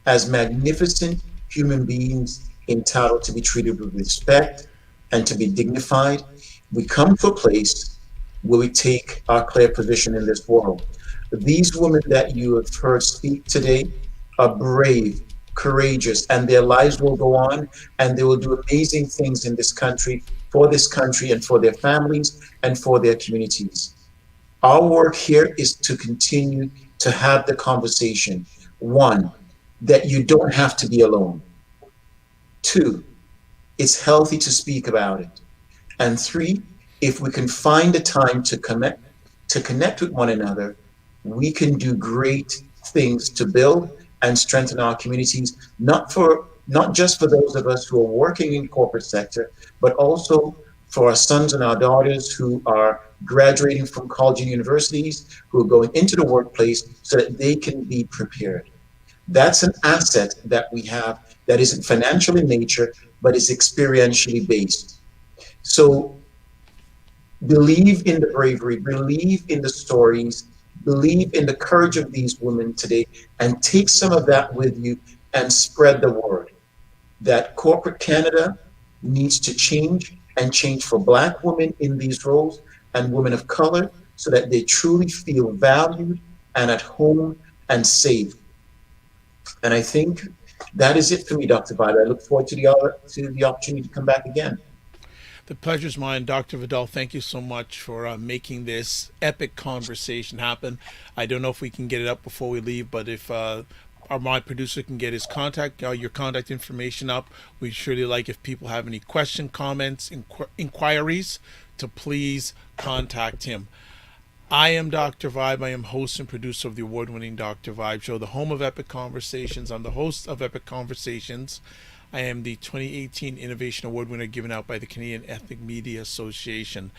B: as magnificent human beings entitled to be treated with respect and to be dignified, we come to a place where we take our clear position in this world. These women that you have heard speak today are brave, courageous, and their lives will go on and they will do amazing things in this country, and for their families and for their communities. Our work here is to continue to have the conversation. One, that you don't have to be alone. Two, it's healthy to speak about it. And three, if we can find a time to connect with one another, we can do great things to build and strengthen our communities, not just for those of us who are working in corporate sector, but also for our sons and our daughters who are graduating from college and universities, who are going into the workplace so that they can be prepared. That's an asset that we have that isn't financial in nature, but is experientially based. So believe in the bravery, believe in the stories, believe in the courage of these women today, and take some of that with you and spread the word that corporate Canada needs to change, and change for Black women in these roles and women of color so that they truly feel valued and at home and safe. And I think that is it for me, Dr. Vidoll. I look forward to the opportunity to come back again.
A: The pleasure's mine, Dr. Vidoll. Thank you so much for making this epic conversation happen. I don't know if we can get it up before we leave, but if my producer can get his your contact information up, we'd surely like if people have any question, comments, inquiries, to please contact him. I am Dr. Vibe. I am host and producer of the award-winning Dr. Vibe Show, the home of Epic Conversations. I'm the host of Epic Conversations. I am the 2018 Innovation Award winner given out by the Canadian Ethnic Media Association.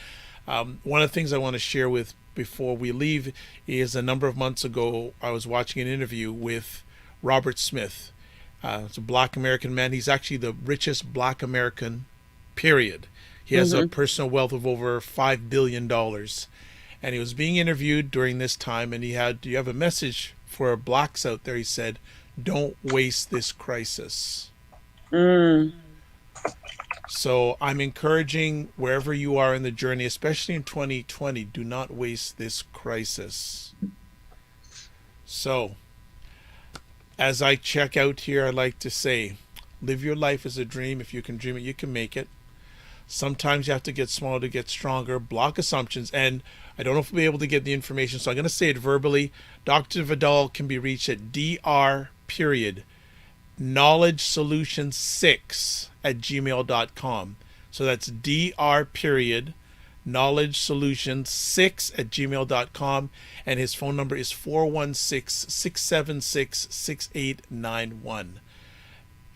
A: One of the things I want to share with before we leave is a number of months ago, I was watching an interview with Robert Smith. It's a Black American man. He's actually the richest Black American, period. He has a personal wealth of over $5 billion. And he was being interviewed during this time, and he had, do you have a message for Blacks out there? He said, don't waste this crisis. So I'm encouraging wherever you are in the journey, especially in 2020, do not waste this crisis. So as I check out here, I'd like to say, live your life as a dream. If you can dream it, you can make it. Sometimes you have to get smaller to get stronger. Block assumptions. And I don't know if we'll be able to get the information, so I'm going to say it verbally. Dr. Vidoll can be reached at dr.knowledgesolution6@gmail.com. So that's dr.knowledgesolution6@gmail.com. And his phone number is 416-676-6891.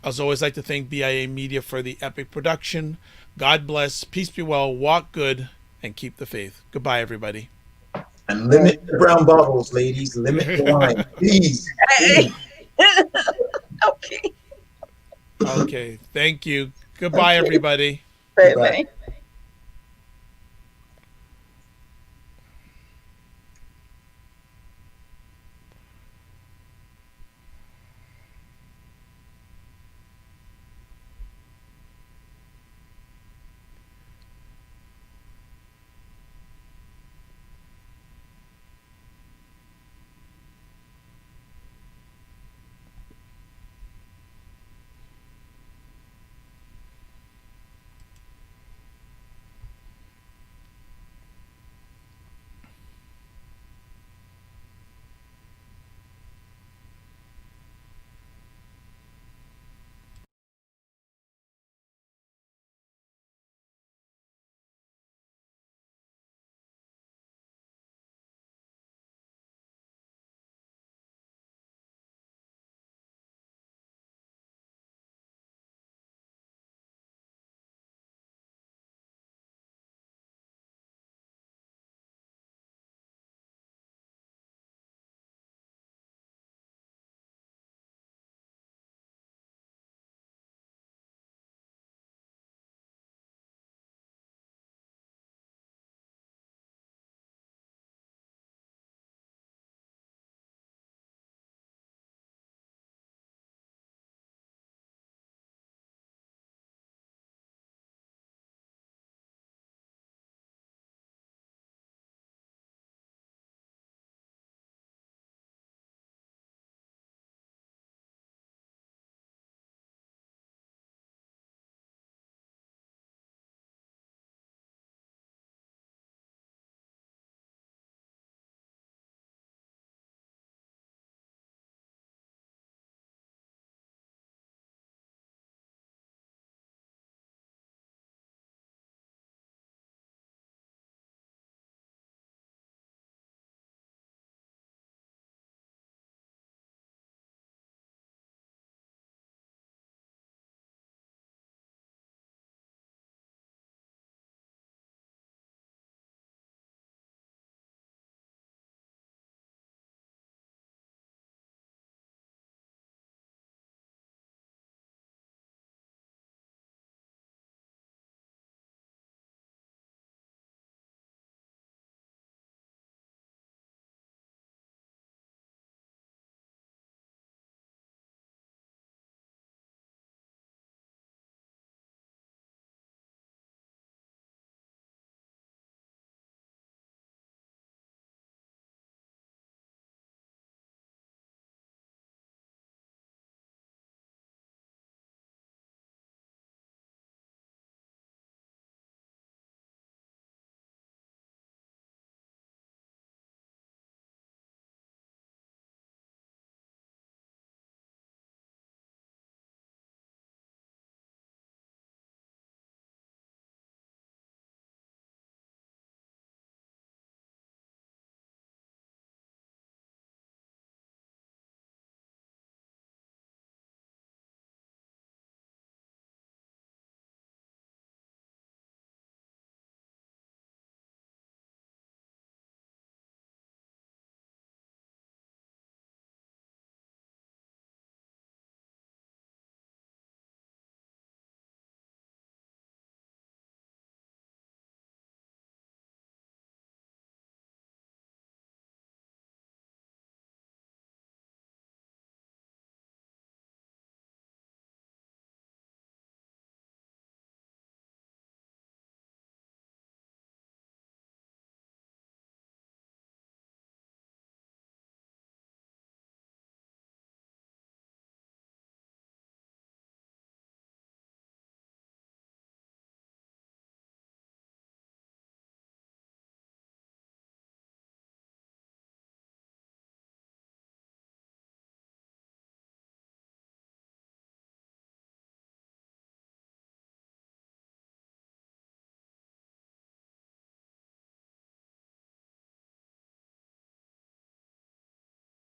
A: As always, I'd like to thank BIA Media for the epic production. God bless, peace be well, walk good, and keep the faith. Goodbye, everybody.
B: And limit the brown bottles, ladies. Limit the wine, please.
D: Okay.
A: Okay, thank you. Goodbye, everybody.
D: Bye-bye.